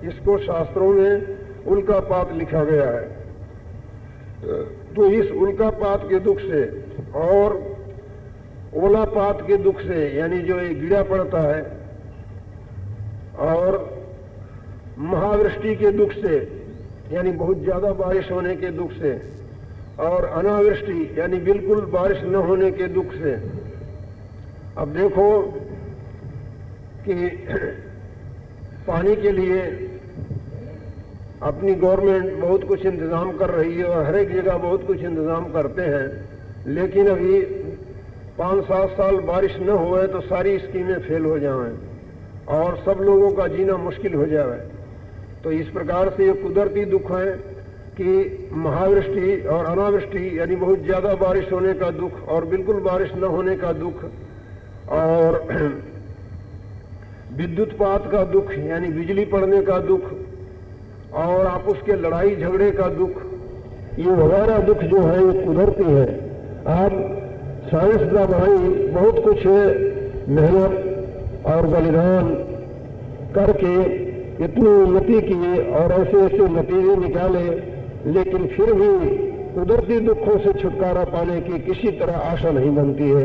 इसको शास्त्रों में उल्कापात लिखा गया है। तो इस उल्कापात के दुख से और ओलापात के दुख से, यानी जो ये गिरा पड़ता है, और महावृष्टि के दुख से, यानी बहुत ज्यादा बारिश होने के दुख से, और अनावृष्टि यानी बिल्कुल बारिश न होने के दुख से। अब देखो कि पानी के लिए अपनी गवर्नमेंट बहुत कुछ इंतजाम कर रही है और हर एक जगह बहुत कुछ इंतजाम करते हैं, लेकिन अभी 5-7 साल बारिश न हुए तो सारी स्कीमें फेल हो जाएं और सब लोगों का जीना मुश्किल हो जाए। तो इस प्रकार से ये कुदरती दुख है कि महावृष्टि और अनावृष्टि यानी बहुत ज्यादा बारिश होने का दुख और बिल्कुल बारिश न होने का दुख, और विद्युतपात का दुख यानी बिजली पड़ने का दुख, और आपस के लड़ाई झगड़े का दुख, ये वगैरह दुख जो है ये कुदरती है। आप साइंस का भाई बहुत कुछ मेहनत और बलिदान करके इतनी उन्नति की और ऐसे ऐसे नतीजे निकाले, लेकिन फिर भी कुदरती दुखों से छुटकारा पाने की किसी तरह आशा नहीं बनती है।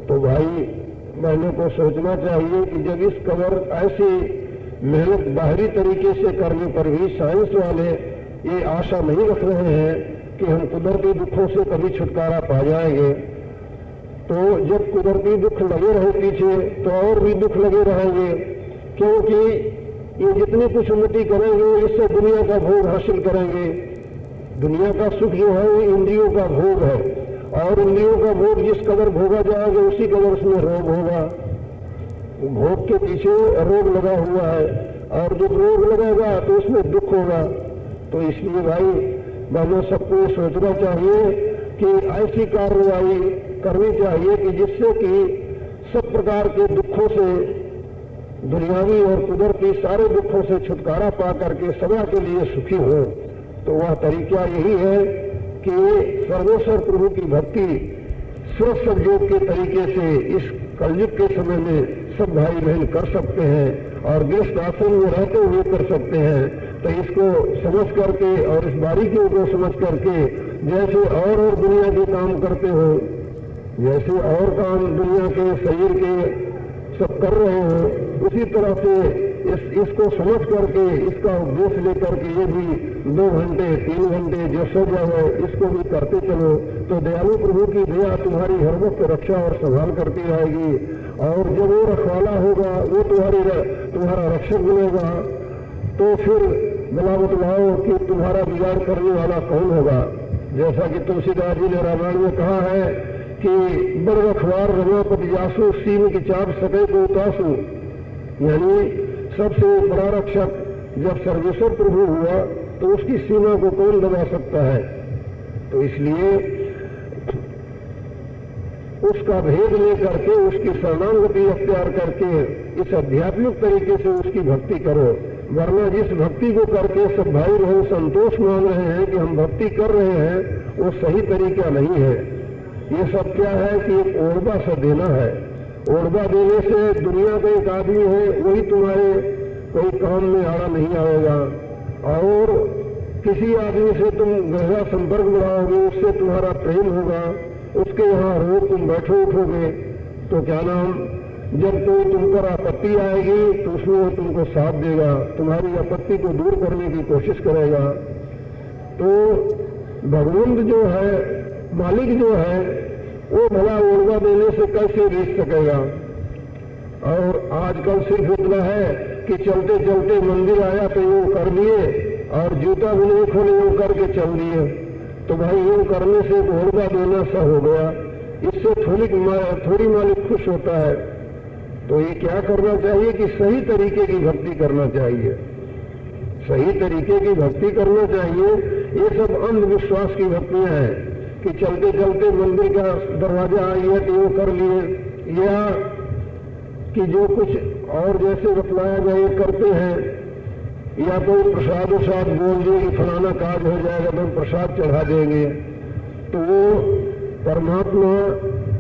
तो भाई बहनों को सोचना चाहिए कि जब इस कदर ऐसी मेहनत बाहरी तरीके से करने पर भी साइंस वाले ये आशा नहीं रख रहे हैं कि हम कुदरती दुखों से कभी छुटकारा पा जाएंगे, तो जब कुदरती दुख लगे रहे पीछे तो और भी दुख लगे रहेंगे, क्योंकि ये जितनी कुछ उन्नति करेंगे इससे दुनिया का भोग हासिल करेंगे। दुनिया का सुख जो है वो इंद्रियों का भोग है, और इंद्रियों का भोग जिस कदर भोगा जाएगा उसी कदर उसमें रोग होगा। भोग के पीछे रोग लगा हुआ है, और जब रोग लगेगा तो उसमें दुख होगा। तो इसलिए भाई बहनों सबको सोचना चाहिए कि ऐसी कार्रवाई करनी चाहिए कि जिससे कि सब प्रकार के दुखों से, दुनियावी और कुदरती सारे दुखों से छुटकारा पा करके सदा के लिए सुखी हो। तो वह तरीका यही है कि सर्वेश्वर प्रभु की भक्ति स्व संयोग के तरीके से इस कलयुग के समय में सब भाई बहन कर सकते हैं, और गृहस्थ आश्रम में रहते हुए कर सकते हैं। तो इसको समझ करके और इस बारीकियों को समझ करके जैसे और दुनिया के काम करते हो, जैसे और काम दुनिया के शरीर के सब कर रहे हो, उसी तरह से इसको समझ करके इसका उपदेश लेकर के ये भी 2 घंटे 3 घंटे जो सब है इसको भी करते चलो, तो दयालु प्रभु की दया तुम्हारी हर वक्त रक्षा और संभाल करती रहेगी। और जब वो रखवाला होगा, वो तुम्हारा रक्षक बनेगा, तो फिर भला बतलाओ कि तुम्हारा बिगाड़ करने वाला कौन होगा। जैसा कि तुलसीदास जी ने रामायण में कहा है कि बड़ रखवार रमापति जासु सीम की चाप सके को उतासु, यानी सबसे बड़ा रक्षक जब सर्वेश्वर प्रभु हुआ तो उसकी सीमा को कौन दबा सकता है। तो इसलिए उसका भेद लेकर के उसकी शरणागति अख्तियार करके इस आध्यात्मिक तरीके से उसकी भक्ति करो, वरना जिस भक्ति को करके सब भाई बहन संतोष मान रहे हैं कि हम भक्ति कर रहे हैं, वो सही तरीका नहीं है। ये सब क्या है कि एक ओढ़बा सा देना है। ओढ़बा देने से दुनिया का एक आदमी है वही तुम्हारे कोई काम में आड़ा नहीं आएगा, और किसी आदमी से तुम गहरा संपर्क बढ़ाओगे, उससे तुम्हारा प्रेम होगा, उसके यहाँ रोज तुम बैठो उठोगे, तो क्या नाम जब कोई तुम पर आपत्ति आएगी तो उसमें वो तुमको साथ देगा, तुम्हारी आपत्ति को दूर करने की कोशिश करेगा। तो भगवंत जो है, मालिक जो है, वो भला ओढ़वा देने से कैसे बेच सकेगा। और आजकल सिर्फ इतना है कि चलते चलते मंदिर आया तो यूं कर दिए, और जूता भी नहीं खोले यूं करके चल दिए। तो भाई यूं करने से ओढ़वा देना सा हो गया, इससे थोड़ी मालिक खुश होता है। तो ये क्या करना चाहिए कि सही तरीके की भक्ति करना चाहिए, सही तरीके की भक्ति करना चाहिए। ये सब अंधविश्वास की भक्तियां हैं कि चलते चलते मंदिर का दरवाजा आई है तो वो कर लिए, या कि जो कुछ और जैसे बतलाया जाए करते हैं, या कोई प्रसाद वसाद बोल दिए कि फलाना काज हो जाएगा तो हम प्रसाद चढ़ा देंगे। तो वो परमात्मा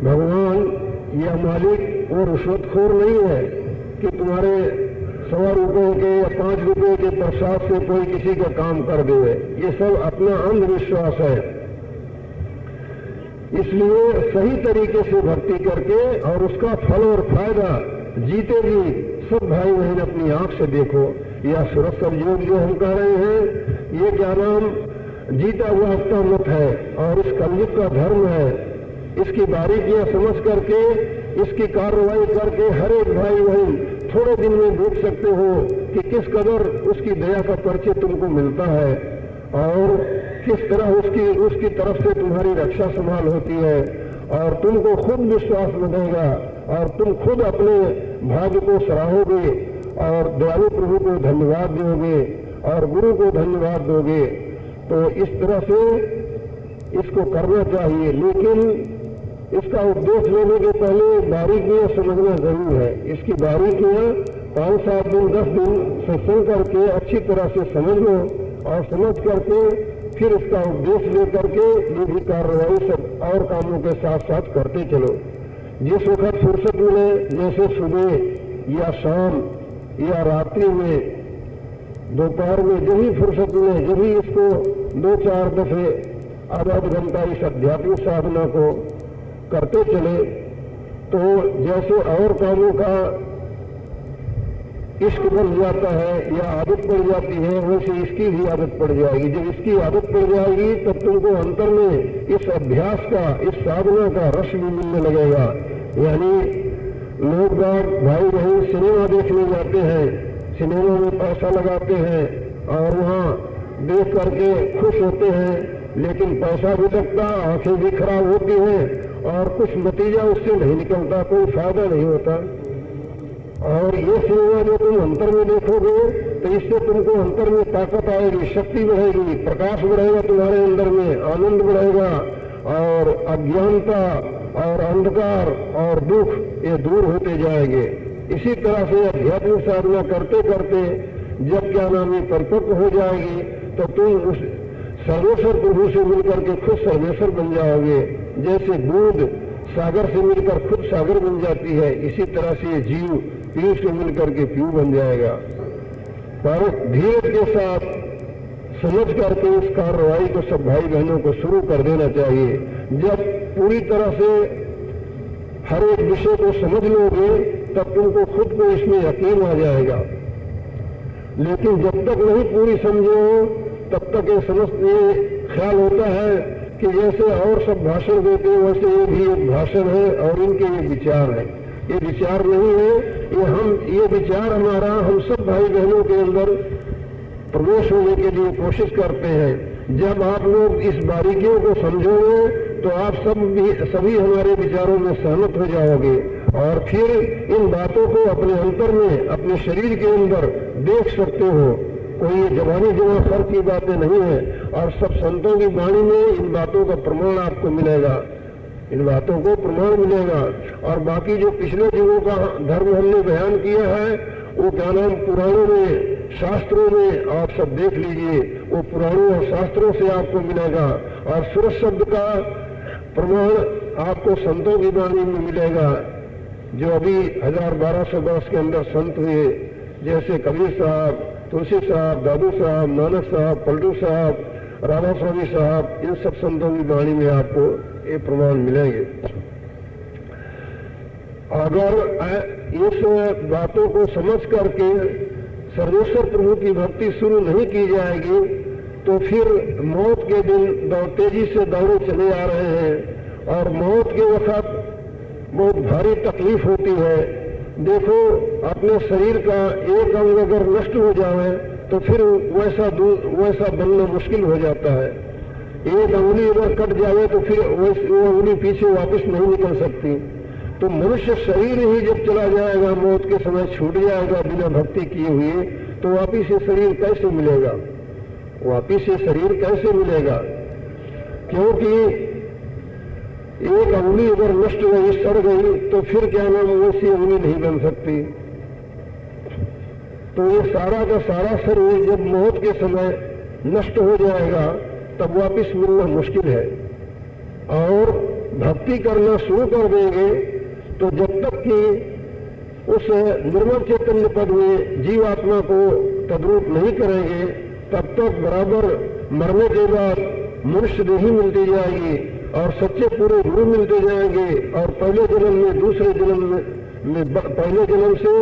भगवान या मालिक वो रिश्वतखोर नहीं है कि तुम्हारे ₹1.25 के या ₹5 के प्रसाद से कोई किसी का काम कर दे, ये सब अपना अंधविश्वास है। इसलिए सही तरीके से भक्ति करके और उसका फल और फायदा जीते भी सब भाई बहन अपनी आंख से देखो। यह सुरक्षर योग जो हम कह रहे हैं, ये क्या नाम जीता हुआ हफ्ता मत है और इस कलयुग का धर्म है। इसकी बारीकियां समझ करके, इसकी कार्रवाई करके हर एक भाई बहन थोड़े दिन में देख सकते हो कि किस कदर उसकी दया का परिचय तुमको मिलता है और किस तरह उसकी तरफ से तुम्हारी रक्षा संभाल होती है और तुमको खुद विश्वास बढ़ेगा और तुम खुद अपने भाग्य को सराहोगे और दयालु प्रभु को धन्यवाद दोगे और गुरु को धन्यवाद दोगे। तो इस तरह से इसको करना चाहिए, लेकिन इसका उपदेश लेने के पहले बारीकियां समझना जरूर है। इसकी बारीकियां 5-7 दिन 10 दिन सत्संग करके अच्छी तरह से समझ लो और समझ करके फिर इसका उपदेश लेकर के ये भी कार्रवाई सब और कामों के साथ साथ करते चलो। जिस वक्त फुर्सत मिले, जैसे सुबह या शाम या रात्रि में, दोपहर में, जब भी फुर्सत मिले, जब भी इसको 2-4 दफे आधा घंटा इस आध्यात्मिक साधना को करते चले तो जैसे और कामों का इश्क बन जाता है या आदत पड़ जाती है, वैसे इसकी भी आदत पड़ जाएगी। जब इसकी आदत पड़ जाएगी तब तुमको अंतर में इस अभ्यास का, इस साधना का रस भी मिलने लगेगा। यानी लोग भाई बहन सिनेमा देखने जाते हैं, सिनेमा में पैसा लगाते हैं और वहाँ देख करके खुश होते हैं, लेकिन पैसा भी लगता, आंखें भी खराब होती हैं और कुछ नतीजा उससे नहीं निकलता, कोई फायदा नहीं होता। और ये सिनेमा जो तुम अंतर में देखोगे तो इससे तुमको अंतर में ताकत आएगी, शक्ति बढ़ेगी, प्रकाश बढ़ेगा तुम्हारे अंदर में, आनंद बढ़ेगा और अज्ञानता और अंधकार और दुख ये दूर होते जाएंगे। इसी तरह से अध्यात्मिक साधना करते करते जब क्या नाम ये परिपक्व हो जाएगी तो तुम उस सर्वेश्वर प्रभु से मिलकर के खुद सर्वेश्वर बन जाओगे। जैसे बूंद सागर से मिलकर खुद सागर बन जाती है, इसी तरह से जीव पीऊ से मिलकर के पीऊ बन जाएगा। पर धीरज के साथ समझ करके इस कार्रवाई को सब भाई बहनों को शुरू कर देना चाहिए। जब पूरी तरह से हर एक विषय को समझ लोगे तब तुमको खुद को इसमें यकीन आ जाएगा। लेकिन जब तक नहीं पूरी समझे हो तब तक ये ख्याल होता है कि जैसे और सब भाषण देते हैं वैसे ये भी एक भाषण है और इनके ये विचार है। ये विचार नहीं है, ये विचार हमारा हम सब भाई बहनों के अंदर प्रवेश होने के लिए कोशिश करते हैं। जब आप लोग इस बारीकियों को समझोगे तो आप सभी हमारे विचारों में सहमत हो जाओगे और फिर इन बातों को अपने अंतर में, अपने शरीर के अंदर देख सकते हो। कोई ये जवानी जमा फर्क की बातें नहीं है और सब संतों की वाणी में इन बातों का प्रमाण आपको मिलेगा, इन बातों को प्रमाण मिलेगा। और बाकी जो पिछले युगों का धर्म हमने बयान किया है वो क्या नाम पुराणों में, शास्त्रों में आप सब देख लीजिए, वो पुराणों और शास्त्रों से आपको मिलेगा। और सूरज शब्द का प्रमाण आपको संतों की वाणी में मिलेगा, जो अभी 1000-1200 वर्ष के अंदर संत हुए, जैसे कबीर साहब, तुलसी साहब, दादू साहब, नानक साहब, पलटू साहब, राधा स्वामी साहब, इन सब संतों की वाणी में आपको ये प्रमाण मिलेंगे। अगर इस बातों को समझ करके सर्वेश्वर प्रभु की भक्ति शुरू नहीं की जाएगी तो फिर मौत के दिन तेजी से दौड़े चले आ रहे हैं और मौत के वक्त बहुत भारी तकलीफ होती है। देखो अपने शरीर का एक अंग अगर नष्ट हो जाए तो फिर वैसा बनना मुश्किल हो जाता है। एक अंगुली अगर कट जाए तो फिर वो अंगुली पीछे वापस नहीं निकल सकती। तो मनुष्य शरीर ही जब चला जाएगा, मौत के समय छूट जाएगा बिना भक्ति किए हुए, तो वापिस ये शरीर कैसे मिलेगा? वापिस ये शरीर कैसे मिलेगा? क्योंकि एक अंगुली अगर नष्ट गई, सड़ गई, तो फिर क्या नाम वैसी अंगुली नहीं बन सकती। तो ये सारा का सारा शरीर जब मौत के समय नष्ट हो जाएगा तब वापिस मिलना मुश्किल है। और भक्ति करना शुरू कर देंगे तो जब तक कि उस निर्मल चैतन्य पद में जीवात्मा को तद्रूप नहीं करेंगे, तब तक बराबर मरने के बाद मनुष्य देही मिलती जाएगी और सच्चे पूरे गुरु मिलते जाएंगे, और पहले जन्म में दूसरे जन्म में पहले जन्म से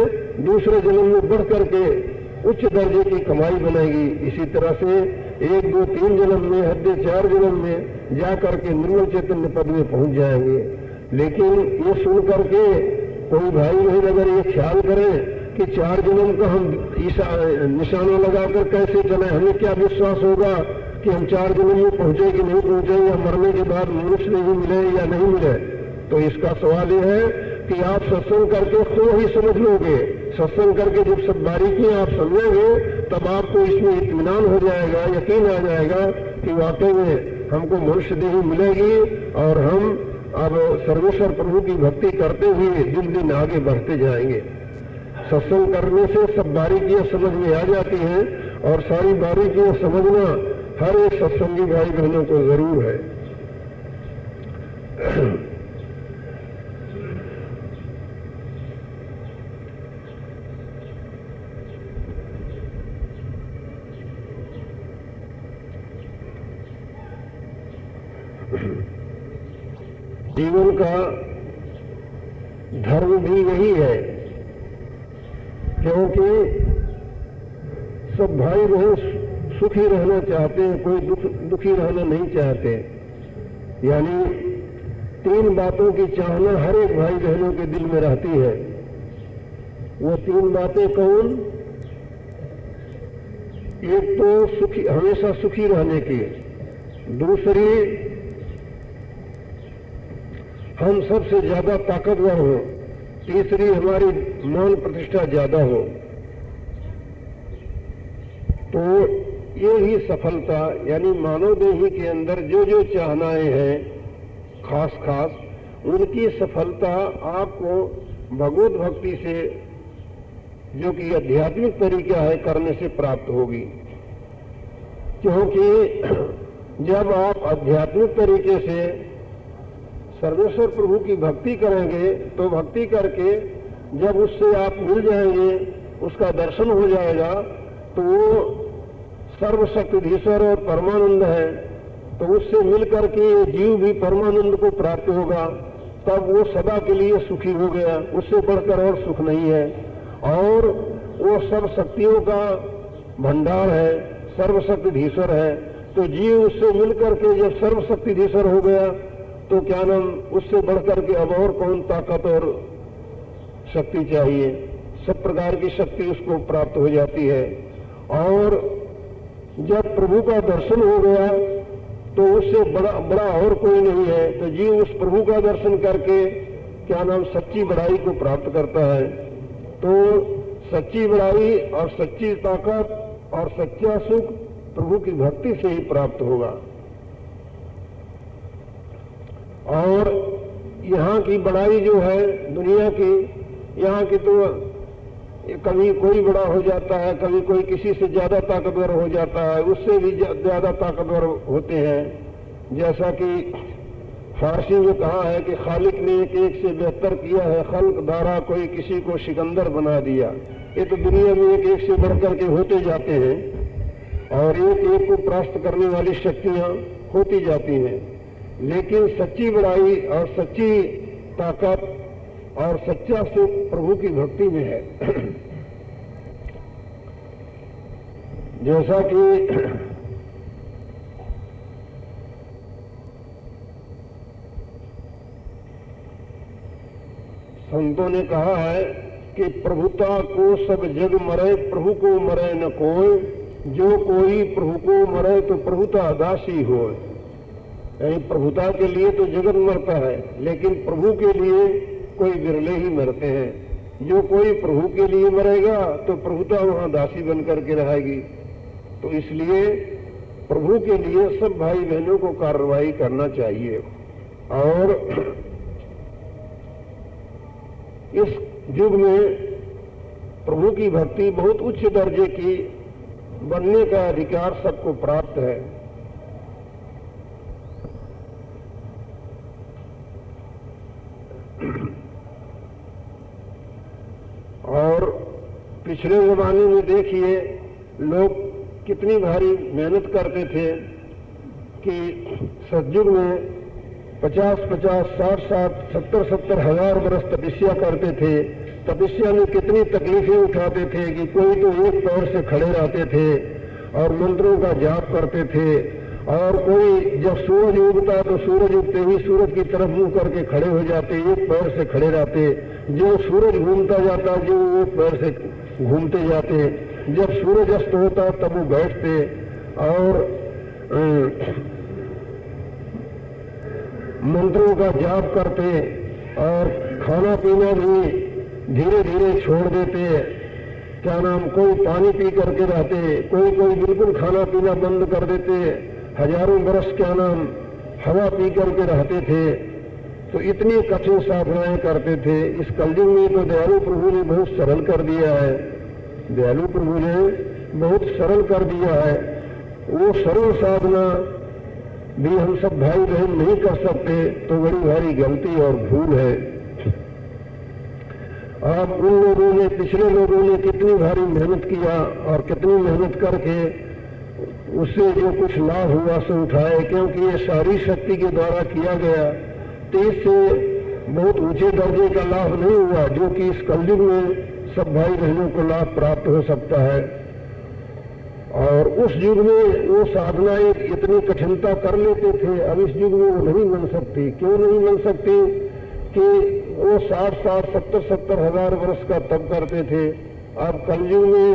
दूसरे जन्म में बढ़ करके उच्च दर्जे की कमाई बनेगी। इसी तरह से 1, 2, 3 जन्म में, हद 4 जन्म में जा करके निर्मल चैतन्य पद में पहुंच जाएंगे। लेकिन ये सुन करके कोई भाई बहन अगर ये ख्याल करें कि 4 जन्म का हम निशाना लगाकर कैसे चले, हमें क्या विश्वास होगा कि हम 4 जन्म में पहुंचे कि नहीं पहुंचे, या मरने के बाद मनुष्य नहीं मिले या नहीं मिले। तो इसका सवाल यह है कि आप सत्संग करके खुद ही समझ लोगे। सत्संग करके जब सब बारीकियां आप समझेंगे तब आपको इसमें इत्मीनान हो जाएगा, यकीन आ जाएगा कि वाकई में हमको मनुष्य देही मिलेगी और हम अब सर्वेश्वर प्रभु की भक्ति करते हुए दिन दिन आगे बढ़ते जाएंगे। सत्संग करने से सब बारीकियां समझ में आ जाती हैं, और सारी बारीकियां समझना हर एक सत्संगी भाई बहनों को जरूर है। जीवन का धर्म भी यही है, क्योंकि सब भाई बहन सुखी रहना चाहते हैं, कोई दुखी रहना नहीं चाहते। यानी 3 बातों की चाहना हर एक भाई बहनों के दिल में रहती है। वो 3 बातें कौन? एक तो सुखी, हमेशा सुखी रहने की। दूसरी, हम सबसे ज्यादा ताकतवर हो। तीसरी, हमारी मान प्रतिष्ठा ज्यादा हो। तो ये ही सफलता, यानी मानव देही के अंदर जो जो चाहनाएं हैं खास खास, उनकी सफलता आपको भगवत भक्ति से, जो कि आध्यात्मिक तरीका है, करने से प्राप्त होगी। क्योंकि जब आप आध्यात्मिक तरीके से सर्वेश्वर प्रभु की भक्ति करेंगे तो भक्ति करके जब उससे आप मिल जाएंगे, उसका दर्शन हो जाएगा, तो वो सर्वशक्तिधीश्वर और परमानंद है। तो उससे मिलकर के जीव भी परमानंद को प्राप्त होगा, तब वो सदा के लिए सुखी हो गया। उससे बढ़कर और सुख नहीं है। और वो सर्व शक्तियों का भंडार है, सर्वशक्तिधीश्वर है। तो जीव उससे मिलकर के जब सर्वशक्तिधीश्वर हो गया तो क्या नाम, उससे बढ़कर के अब और कौन ताकत और शक्ति चाहिए। सब प्रकार की शक्ति उसको प्राप्त हो जाती है। और जब प्रभु का दर्शन हो गया तो उससे बड़ा और कोई नहीं है। तो जीव उस प्रभु का दर्शन करके क्या नाम, सच्ची बड़ाई को प्राप्त करता है। तो सच्ची बड़ाई और सच्ची ताकत और सच्चा सुख प्रभु की भक्ति से ही प्राप्त होगा। और यहाँ की बड़ाई जो है दुनिया की, यहाँ की तो कभी कोई बड़ा हो जाता है, कभी कोई किसी से ज्यादा ताकतवर हो जाता है, उससे भी ज्यादा ताकतवर होते हैं। जैसा कि फारसी में कहा है कि खालिक ने एक से बेहतर किया है, खल्क दारा कोई किसी को सिकंदर बना दिया। ये तो दुनिया में एक से बढ़कर के होते जाते हैं और एक को परास्त करने वाली शक्तियां होती जाती हैं। लेकिन सच्ची बड़ाई और सच्ची ताकत और सच्चा सुख प्रभु की भक्ति में है। जैसा कि संतों ने कहा है कि प्रभुता को सब जग मरे, प्रभु को मरे न कोई। जो कोई प्रभु को मरे तो प्रभुता दासी हो। यानी प्रभुता के लिए तो जगत मरता है, लेकिन प्रभु के लिए कोई विरले ही मरते हैं। जो कोई प्रभु के लिए मरेगा तो प्रभुता वहां दासी बनकर के रहेगी। तो इसलिए प्रभु के लिए सब भाई बहनों को कार्रवाई करना चाहिए। और इस युग में प्रभु की भक्ति बहुत उच्च दर्जे की बनने का अधिकार सबको प्राप्त है। और पिछले जमाने में देखिए लोग कितनी भारी मेहनत करते थे कि सतयुग में 50-50, 60-60, 70-70 हजार वर्ष तपस्या करते थे। तपस्या में कितनी तकलीफें उठाते थे कि कोई तो एक पैर से खड़े रहते थे और मंत्रों का जाप करते थे, और कोई जब सूरज उगता तो सूरज उगते ही सूरज की तरफ मुंह करके खड़े हो जाते, एक पैर से खड़े रहते। जो सूरज घूमता जाता जो एक पैर से घूमते जाते, जब सूरज अस्त होता तब वो बैठते और मंत्रों का जाप करते, और खाना पीना भी धीरे धीरे छोड़ देते। क्या नाम, कोई पानी पी करके रहते, कोई बिल्कुल खाना पीना बंद कर देते, हजारों बरस क्या नाम हवा पी करके रहते थे। तो इतनी कठिन साधनाएं करते थे। इस कलयुग में तो दयालु प्रभु ने बहुत सरल कर दिया है, दयालु प्रभु ने बहुत सरल कर दिया है। वो सरल साधना भी हम सब भाई बहन नहीं कर सकते तो बड़ी भारी गलती और भूल है। अब उन लोगों ने, पिछले लोगों ने कितनी भारी मेहनत किया और कितनी मेहनत करके उससे जो कुछ लाभ हुआ सो उठाए, क्योंकि ये सारी शक्ति के द्वारा किया गया, तो इससे बहुत ऊंचे दर्जे का लाभ नहीं हुआ जो कि इस कलयुग में सब भाई बहनों को लाभ प्राप्त हो सकता है। और उस युग में वो साधनाएं इतनी कठिनता कर लेते थे, अब इस युग में वो नहीं बन सकती। क्यों नहीं बन सकती कि वो 60-60, 70-70 हजार वर्ष का तप करते थे। अब कलयुग में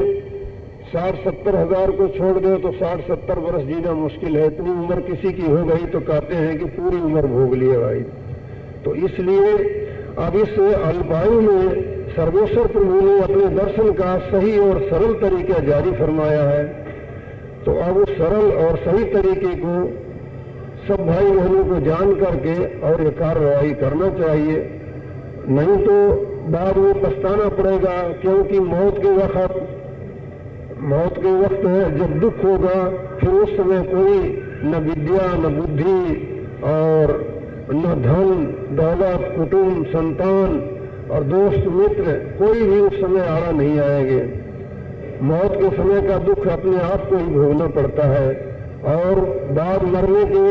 60-70 हजार को छोड़ दो तो 60-70 वर्ष जीना मुश्किल है। इतनी उम्र किसी की हो गई तो कहते हैं कि पूरी उम्र भोग लिए भाई। तो इसलिए अब इस अल्पायु में सर्वेश्वर प्रभु ने अपने दर्शन का सही और सरल तरीका जारी फरमाया है। तो अब उस सरल और सही तरीके को सब भाई बहनों को जान करके और ये कार्रवाई करना चाहिए, नहीं तो बाद में पछताना पड़ेगा। क्योंकि मौत के वक्त जब दुख होगा फिर उस समय कोई न विद्या न बुद्धि और न धन दौलत कुटुंब संतान और दोस्त मित्र कोई भी उस समय आड़ा नहीं आएंगे। मौत के समय का दुख अपने आप को ही भोगना पड़ता है। और बाद मरने के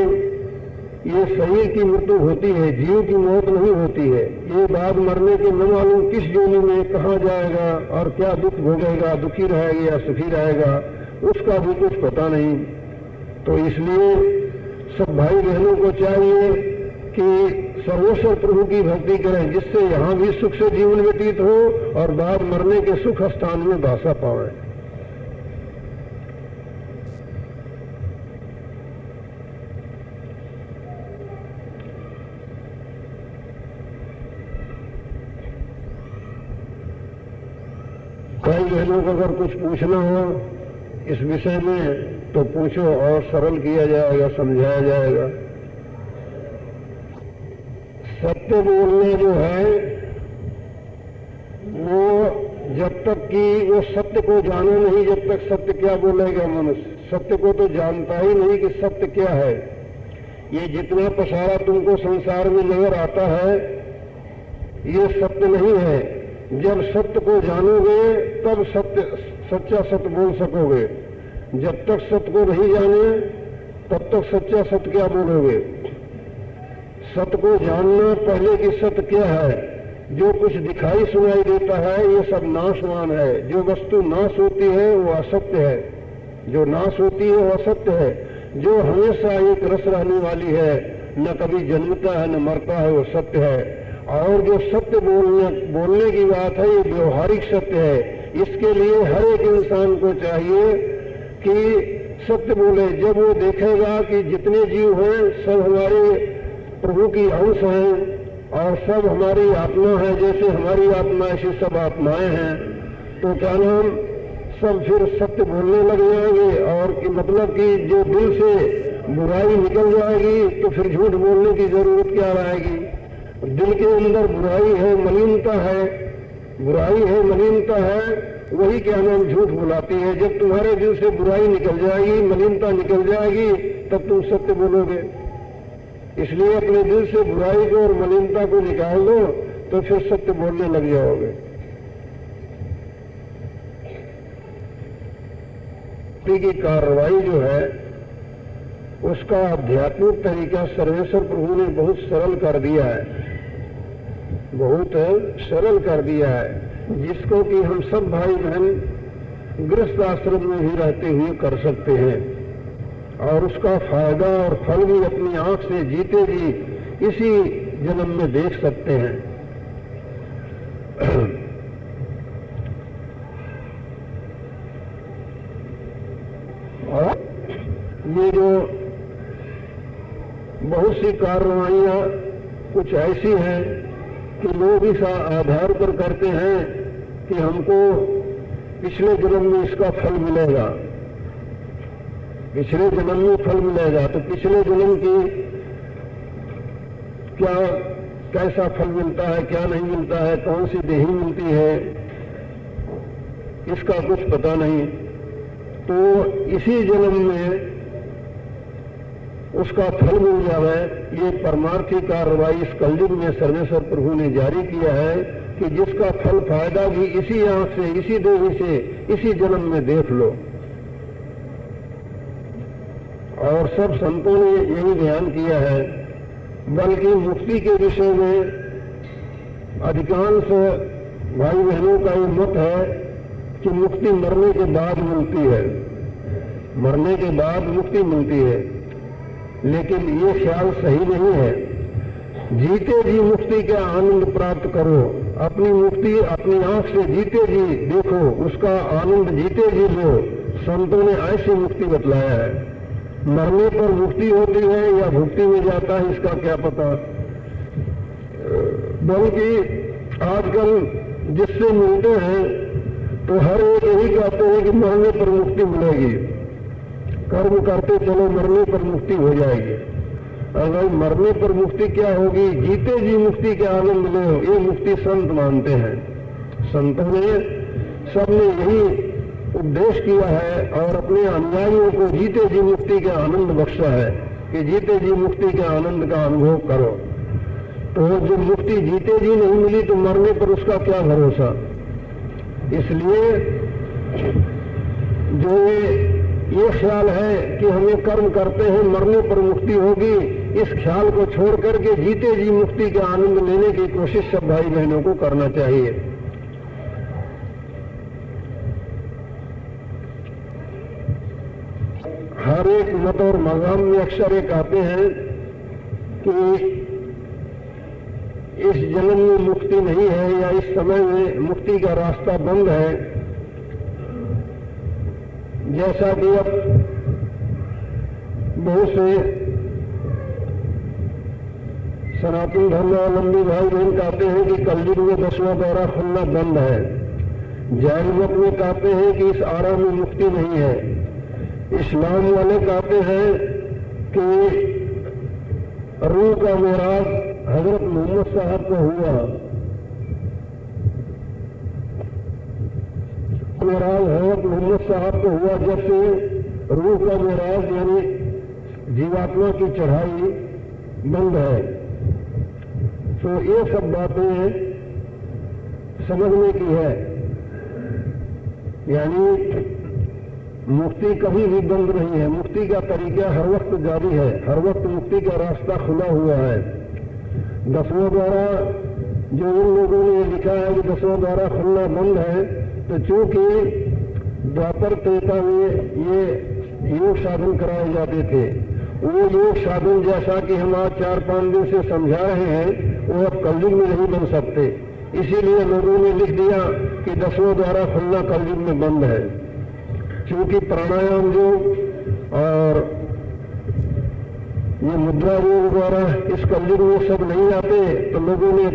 ये शरीर की मृत्यु होती है, जीव की मौत नहीं होती है। ये बाद मरने के न मालूम किस जोनी में कहाँ जाएगा और क्या दुख भोगेगा, दुखी रहेगा या सुखी रहेगा, उसका भी कुछ पता नहीं। तो इसलिए सब भाई बहनों को चाहिए कि सर्वेश्वर प्रभु की भक्ति करें, जिससे यहाँ भी सुख से जीवन व्यतीत हो और बाद मरने के सुख स्थान में वासा पाएं। भाई बहनों को अगर कुछ पूछना हो इस विषय में तो पूछो और सरल किया जाएगा, समझाया जाएगा। सत्य बोलने जो है वो जब तक कि वो सत्य को जाने नहीं, जब तक सत्य क्या बोलेगा मनुष्य, सत्य को तो जानता ही नहीं कि सत्य क्या है। ये जितना पसारा तुमको संसार में नजर आता है ये सत्य नहीं है। जब सत्य को जानोगे तब सच्चा सत्य बोल सकोगे। जब तक सत्य को नहीं जाने तब तक सच्चा सत्य क्या बोलोगे। सत्य को जानना पहले कि सत्य क्या है। जो कुछ दिखाई सुनाई देता है ये सब नाशवान है। जो वस्तु नाश होती है वो असत्य है, जो नाश होती है वो असत्य है। जो हमेशा एक रस रहने वाली है, न कभी जन्मता है न मरता है, वो सत्य है। और जो सत्य बोलने की बात है ये व्यवहारिक सत्य है। इसके लिए हर एक इंसान को चाहिए कि सत्य बोले। जब वो देखेगा कि जितने जीव हैं सब हमारे प्रभु की अंश हैं और सब हमारी आत्मा है, जैसे हमारी आत्मा ऐसी सब आत्माएं हैं, तो क्या नाम सब फिर सत्य बोलने लग जाएंगे। और कि मतलब कि जो दिल से बुराई निकल जाएगी तो फिर झूठ बोलने की जरूरत क्या रहेगी। दिल के अंदर बुराई है, मलिनता है, बुराई है, मलिनता है, वही क्या नाम झूठ बुलाती है। जब तुम्हारे दिल से बुराई निकल जाएगी, मलिनता निकल जाएगी, तब तुम सत्य बोलोगे। इसलिए अपने दिल से बुराई को और मलिनता को निकाल दो तो फिर सत्य बोलने लग जाओगे। मुक्ति की कार्रवाई जो है उसका आध्यात्मिक तरीका सर्वेश्वर प्रभु ने बहुत सरल कर दिया है, बहुत सरल कर दिया है, जिसको कि हम सब भाई बहन गृहस्थ आश्रम में ही रहते हुए कर सकते हैं और उसका फायदा और फल भी अपनी आंख से जीते जी इसी जन्म में देख सकते हैं। और ये जो बहुत सी कार्रवाइयां कुछ ऐसी हैं कि लोग इस आधार पर करते हैं कि हमको पिछले जन्म में इसका फल मिलेगा, पिछले जन्म में फल मिलेगा, तो पिछले जन्म की क्या कैसा फल मिलता है, क्या नहीं मिलता है, कौन सी देही मिलती है, इसका कुछ पता नहीं। तो इसी जन्म में उसका फल मिल जाए, ये परमार्थी कार्रवाई इस कलयुग में सर्वेश्वर प्रभु ने जारी किया है कि जिसका फल फायदा भी इसी आंख से, इसी देही से, इसी जन्म में देख लो। और सब संतों ने यही ध्यान किया है, बल्कि मुक्ति के विषय में अधिकांश भाई बहनों का ये मत है कि मुक्ति मरने के बाद मिलती है, मरने के बाद मुक्ति मिलती है, लेकिन ये ख्याल सही नहीं है। जीते जी मुक्ति का आनंद प्राप्त करो, अपनी मुक्ति अपनी आंख से जीते जी देखो, उसका आनंद जीते जी लो। संतों ने ऐसी मुक्ति बतलाया है। मरने पर मुक्ति होती है या भुक्ति में जाता है इसका क्या पता, बल्कि आजकल जिससे मिलते हैं तो हर एक यही कहते हैं कि मरने पर मुक्ति मिलेगी, कर्म करते चलो मरने पर मुक्ति हो जाएगी। अगर मरने पर मुक्ति क्या होगी, जीते जी मुक्ति के आनंद लो, ये मुक्ति संत मानते हैं। संतों ने सबने यही उपदेश किया है और अपने अनुयायियों को जीते जी मुक्ति के आनंद बख्शा है कि जीते जी मुक्ति के आनंद का अनुभव करो। तो जब मुक्ति जीते जी नहीं मिली तो मरने पर उसका क्या भरोसा। इसलिए जो ये ख्याल है कि हमें कर्म करते हैं मरने पर मुक्ति होगी, इस ख्याल को छोड़ करके जीते जी मुक्ति के आनंद लेने की कोशिश सब भाई बहनों को करना चाहिए। हर एक मत और मज़हब में अक्सर एक आते हैं कि इस जन्म में मुक्ति नहीं है या इस समय में मुक्ति का रास्ता बंद है। जैसा कि अब बहुत से सनातन धर्मावलंबी भाई बहन कहते हैं कि कलयुग में 10वां द्वारा खुलना बंद है। जैन मत में कहते हैं कि इस आरा में मुक्ति नहीं है। इस्लाम वाले कहते हैं कि रूह का मेराज हजरत मोहम्मद साहब को हुआ। मेराज हजरत मोहम्मद साहब को हुआ जब से रूह का मेराज यानी जीवात्मा की चढ़ाई बंद है। तो ये सब बातें समझने की है, यानी मुक्ति कभी भी बंद नहीं है। मुक्ति का तरीका हर वक्त जारी है, हर वक्त मुक्ति का रास्ता खुला हुआ है। 10वां द्वारा जो उन लोगों ने लिखा है कि 10वां द्वारा खुलना बंद है, तो चूंकि द्वापर त्रेता में ये योग साधन कराए जाते थे, वो योग साधन जैसा कि हम आज 4-5 दिन से समझा रहे हैं वो अब कलयुग में नहीं बन सकते। इसीलिए लोगों ने लिख दिया कि 10वां द्वारा खुलना कलयुग में बंद है। क्योंकि प्राणायाम योग और ये मुद्रा योग द्वारा इस कलयुग में सब नहीं आते, तो लोगों ने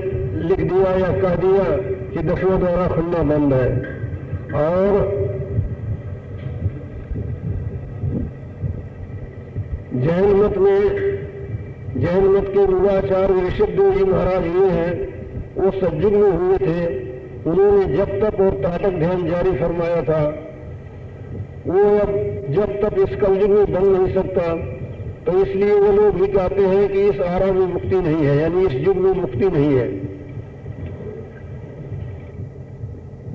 लिख दिया या कह दिया कि 10वां द्वारा खुलना बंद है। और जैन मत के मूलाचार्य ऋषभदेव जी महाराज ये हैं, वो सतयुग में हुए थे। उन्होंने जब तक और ताटक ध्यान जारी फरमाया था, वो अब जब तक इस कलयुग में बन नहीं सकता। तो इसलिए वो लोग भी कहते हैं कि इस आरा में मुक्ति नहीं है, यानी इस युग में मुक्ति नहीं है।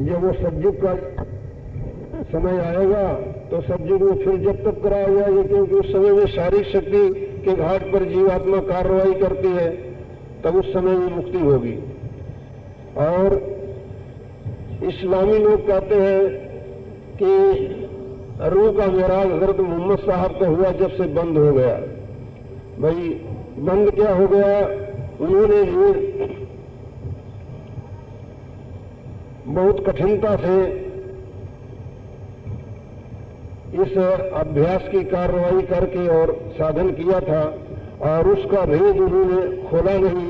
जब वो सतयुग का समय आएगा तो सतयुग में फिर जब तक कराया जाएगा, क्योंकि उस समय में शारीरिक शक्ति के घाट पर जीवात्मा कार्रवाई करती है, तब उस समय में मुक्ति होगी। और इस्लामी लोग कहते हैं कि रूह का मेराज हजरत मोहम्मद साहब का हुआ जब से बंद हो गया। भाई बंद क्या हो गया? उन्होंने भी बहुत कठिनता से इस अभ्यास की कार्रवाई करके और साधन किया था, और उसका भेद उन्होंने खोला नहीं।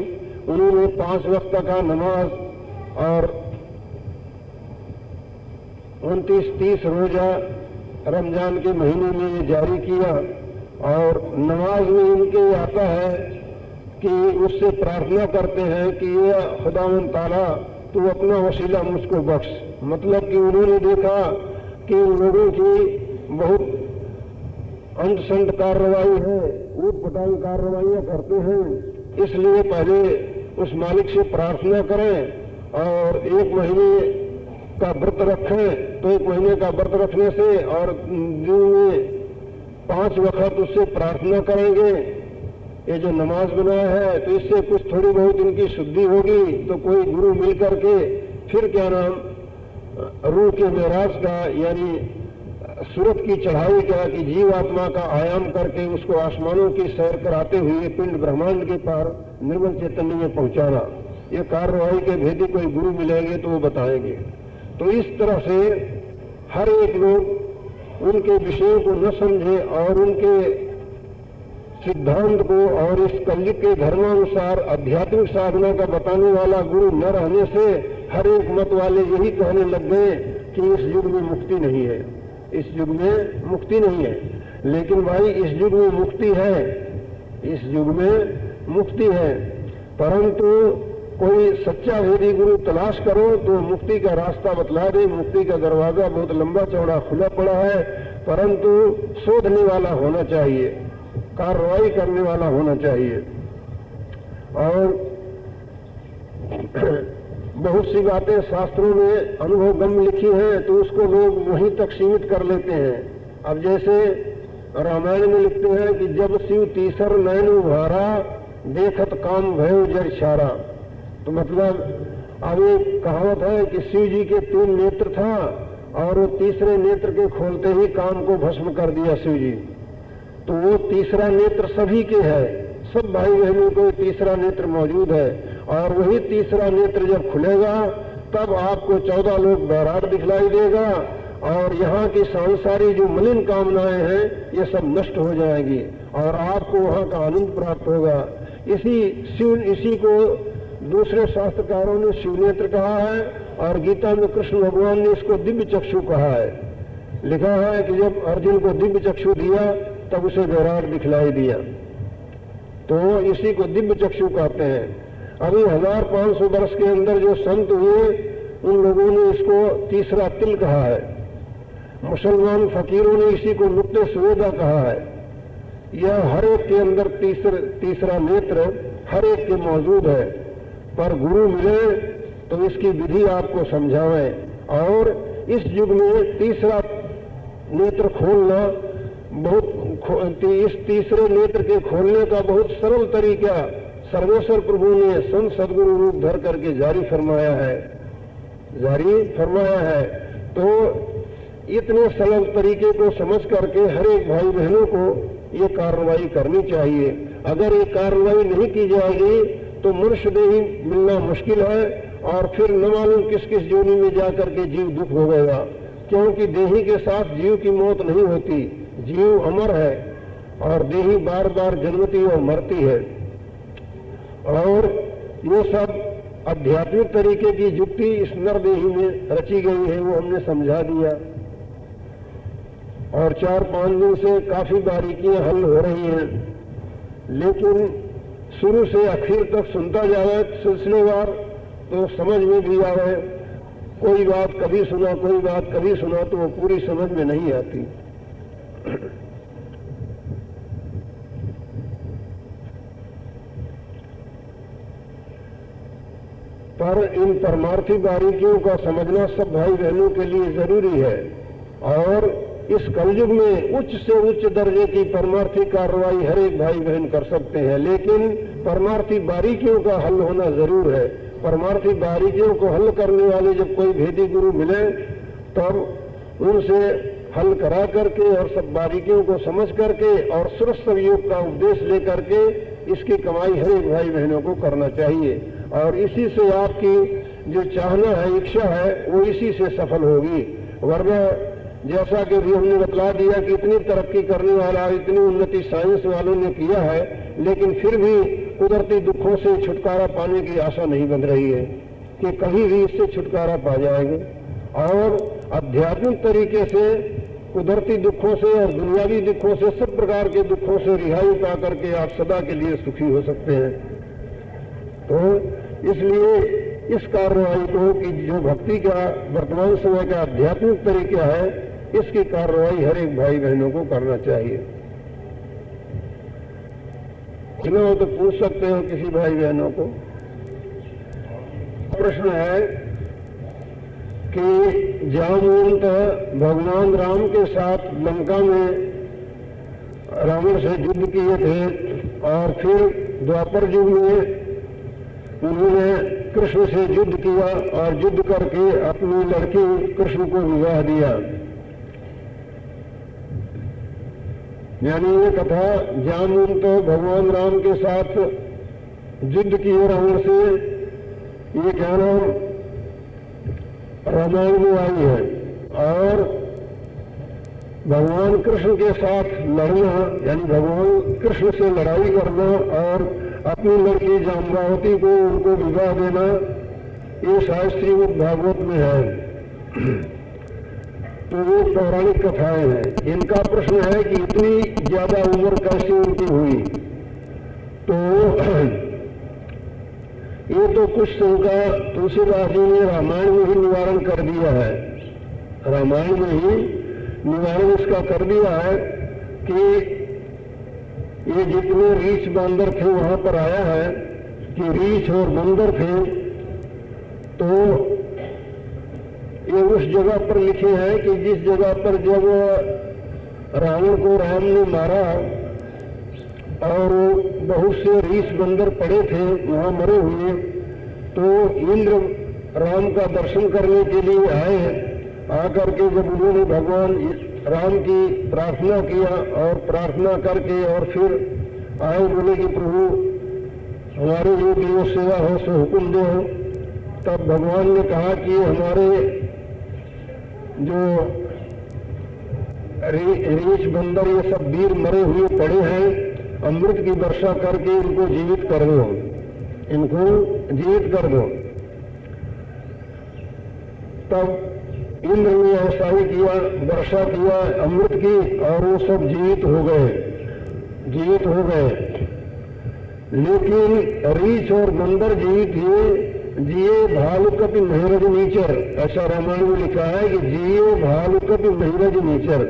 उन्होंने 5 वक्त का नमाज और 29-30 रोजा रमजान के महीने में ये जारी किया। और नमाज में इनके आता है कि उससे प्रार्थना करते हैं कि ये खुदावंद ताला तू अपना वसीला मुझको बख्श। मतलब कि उन्होंने देखा कि उन लोगों की बहुत अंत संत कार्रवाई है, ऊट पटांग कार्रवाइयां करते हैं, इसलिए पहले उस मालिक से प्रार्थना करें और 1 महीने का व्रत रखें। तो 1 महीने का व्रत रखने से और दिन में 5 वक्त उससे प्रार्थना करेंगे, ये जो नमाज बनाया है, तो इससे कुछ थोड़ी बहुत इनकी शुद्धि होगी। तो कोई गुरु मिल करके फिर क्या नाम रूह के मेराज का यानी सूरत की चढ़ाई का कि जीवात्मा का आयाम करके उसको आसमानों की सैर कराते हुए पिंड ब्रह्मांड के पार निर्मल चैतन्य में पहुंचाना, ये कार्रवाई के भेदी कोई गुरु मिलेंगे तो वो बताएंगे। तो इस तरह से हर एक लोग उनके विषयों को न समझे और उनके सिद्धांत को और इस कलयुग के धर्मानुसार आध्यात्मिक साधना का बताने वाला गुरु न रहने से हर एक मत वाले यही कहने लग गए कि इस युग में मुक्ति नहीं है, इस युग में मुक्ति नहीं है। लेकिन भाई इस युग में मुक्ति है, इस युग में मुक्ति है, परंतु कोई सच्चा वेदी गुरु तलाश करो तो मुक्ति का रास्ता बतला दे। मुक्ति का दरवाजा बहुत लंबा चौड़ा खुला पड़ा है, परंतु शोधने वाला होना चाहिए, कार्रवाई करने वाला होना चाहिए। और बहुत सी बातें शास्त्रों में अनुभव गम लिखी हैं तो उसको लोग वहीं तक सीमित कर लेते हैं। अब जैसे रामायण में लिखते हैं कि जब शिव तीसर नैन उभारा देखत काम भयो जर छारा। तो मतलब अब एक कहावत है कि शिव जी के 3 नेत्र था और वो तीसरे नेत्र के खोलते ही काम को भस्म कर दिया शिव जी। तो वो तीसरा नेत्र सभी के है, सब भाई बहनों को तीसरा नेत्र मौजूद है, और वही तीसरा नेत्र जब खुलेगा तब आपको 14 लोग बैराट दिखलाई देगा और यहाँ की सांसारिक जो मलिन कामनाएं हैं ये सब नष्ट हो जाएंगी और आपको वहाँ का आनंद प्राप्त होगा। इसी को दूसरे शास्त्रकारों ने शिवनेत्र कहा है और गीता में कृष्ण भगवान ने इसको दिव्य चक्षु कहा है। लिखा है कि जब अर्जुन को दिव्य चक्षु दिया तब उसे बैराट दिखलाई दिया, तो इसी को दिव्य चक्षु कहते हैं। अभी 1500 वर्ष के अंदर जो संत हुए उन लोगों ने इसको तीसरा तिल कहा है। मुसलमान फकीरों ने इसी को नुक्ते सुवेदा कहा है। यह हर एक के अंदर तीसरा नेत्र हर एक के मौजूद है, पर गुरु मिले तो इसकी विधि आपको समझावें। और इस युग में तीसरा नेत्र खोलना इस तीसरे नेत्र के खोलने का बहुत सरल तरीका सर्वेश्वर प्रभु ने संत सदगुरु रूप धर करके जारी फरमाया है। तो इतने सरल तरीके को समझ करके हर एक भाई बहनों को ये कार्रवाई करनी चाहिए। अगर ये कार्रवाई नहीं की जाएगी तो मनुष्य देही मिलना मुश्किल है और फिर न मालूम किस किस योनि में जाकर के जीव दुख भोगेगा, क्योंकि देही के साथ जीव की मौत नहीं होती, जीव अमर है और देही बार बार जन्मती और मरती है। और ये सब आध्यात्मिक तरीके की युक्ति इस नरदेही में रची गई है, वो हमने समझा दिया। और 4-5 दिन से काफी बारीकियां हल हो रही हैं, लेकिन शुरू से आखिर तक सुनता जाए सिलसिलेवार तो समझ में भी आवे। कोई बात कभी सुना, कोई बात कभी सुना तो वो पूरी समझ में नहीं आती। पर इन परमार्थी बारीकियों का समझना सब भाई बहनों के लिए जरूरी है। और इस कलयुग में उच्च से उच्च दर्जे की परमार्थी कार्रवाई हर एक भाई बहन कर सकते हैं, लेकिन परमार्थी बारीकियों का हल होना जरूर है। परमार्थी बारीकियों को हल करने वाले जब कोई भेदी गुरु मिले तब उनसे हल करा करके और सब बारीकियों को समझ करके और श्रेष्ठ योग का उपदेश लेकर के इसकी कमाई हर एक भाई बहनों को करना चाहिए। और इसी से आपकी जो चाहना है, इच्छा है, वो इसी से सफल होगी। वरना जैसा कि भी हमने बतला दिया कि इतनी तरक्की करने वाला, इतनी उन्नति साइंस वालों ने किया है, लेकिन फिर भी कुदरती दुखों से छुटकारा पाने की आशा नहीं बन रही है कि कहीं भी इससे छुटकारा पा जाएंगे। और आध्यात्मिक तरीके से कुदरती दुखों से और दुनियावी दुखों से, सब प्रकार के दुखों से रिहाई पा करके आप सदा के लिए सुखी हो सकते हैं। तो इसलिए इस कार्रवाई को कि जो भक्ति का वर्तमान समय का आध्यात्मिक तरीका है, इसकी कार्रवाई हर एक भाई बहनों को करना चाहिए। हो तो पूछ सकते हो किसी भाई बहनों को। प्रश्न है कि जामवंत भगवान राम के साथ लंका में रावण से युद्ध किए थे और फिर द्वापर युग में उन्होंने कृष्ण से युद्ध किया और युद्ध करके अपनी लड़की कृष्ण को विवाह दिया। यानी ये कथा जामवंत भगवान राम के साथ युद्ध किए रावण से, ये कहना रामायण में आई है। और भगवान कृष्ण के साथ लड़ना, यानी भगवान कृष्ण से लड़ाई करना और अपनी लड़की जाम्बावती को उनको विवाह देना, ये शायद श्रीमद् भागवत में है। तो वो पौराणिक कथाएं हैं। इनका प्रश्न है कि इतनी ज्यादा उम्र कैसे उनकी हुई। तो ये तो कुछ शंका तुलसीदास जी ने रामायण में ही निवारण कर दिया है। रामायण में ही निवारण इसका कर दिया है कि ये जितने रीछ बंदर थे वहां पर आया है कि रीछ और बंदर थे, तो ये उस जगह पर लिखे हैं कि जिस जगह पर जब रावण को राम ने मारा और बहुत से रीछ बंदर पड़े थे वहां मरे हुए, तो इंद्र राम का दर्शन करने के लिए आए। आकर के जब उन्होंने भगवान राम की प्रार्थना किया और प्रार्थना करके और फिर आए, बोले कि प्रभु हमारे योगी जो सेवा हो सो हुक्म दो। तब भगवान ने कहा कि हमारे जो रीछ बंदर ये सब वीर मरे हुए पड़े हैं, अमृत की वर्षा करके इनको जीवित कर दो, इनको जीवित कर दो। तब इंद्र ने ऐसा ही किया, वर्षा किया अमृत की, और वो सब जीवित हो गए, जीवित हो गए। लेकिन रीछ और बंदर जीवित हुए, जिये भालु कपि महिरज नीचर, ऐसा रामायण में लिखा है कि जिये भालु कपि महिरज नीचर।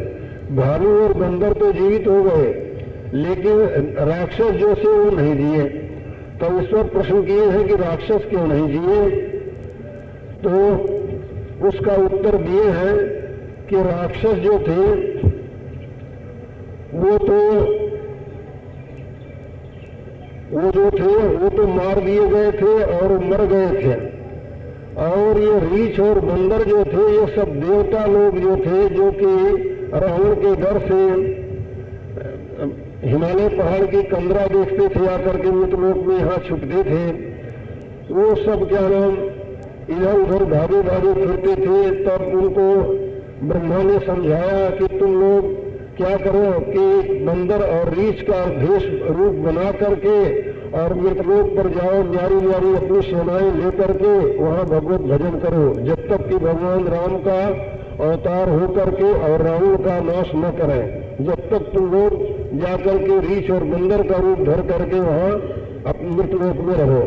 भालू और बंदर तो जीवित हो गए, लेकिन राक्षस जो से वो नहीं जिए। तो इस पर प्रश्न किए हैं कि राक्षस क्यों नहीं जिए, तो उसका उत्तर दिए हैं कि राक्षस जो थे वो तो मार दिए गए थे और मर गए थे। और ये रीछ और बंदर जो थे, ये सब देवता लोग जो थे, जो कि रावण के डर से हिमालय पहाड़ की कंदरा देखते थे आकर के मृतलोक में यहाँ छुपते थे। वो सब क्या नाम इधर उधर भागे भागे फिरते थे। तब उनको ब्रह्मा ने समझाया कि तुम लोग क्या करो कि बंदर और रीछ का भेष रूप बना करके और मृतलोक पर जाओ, न्यारी न्यारी अपनी सेनाएं लेकर के वहां भगवत भजन करो, जब तक कि भगवान राम का अवतार हो करके और रावण का नाश न करें। जब तक तुम लोग जाकर के रीछ और बंदर का रूप धर करके वहां अपने मृतलोक में रहो।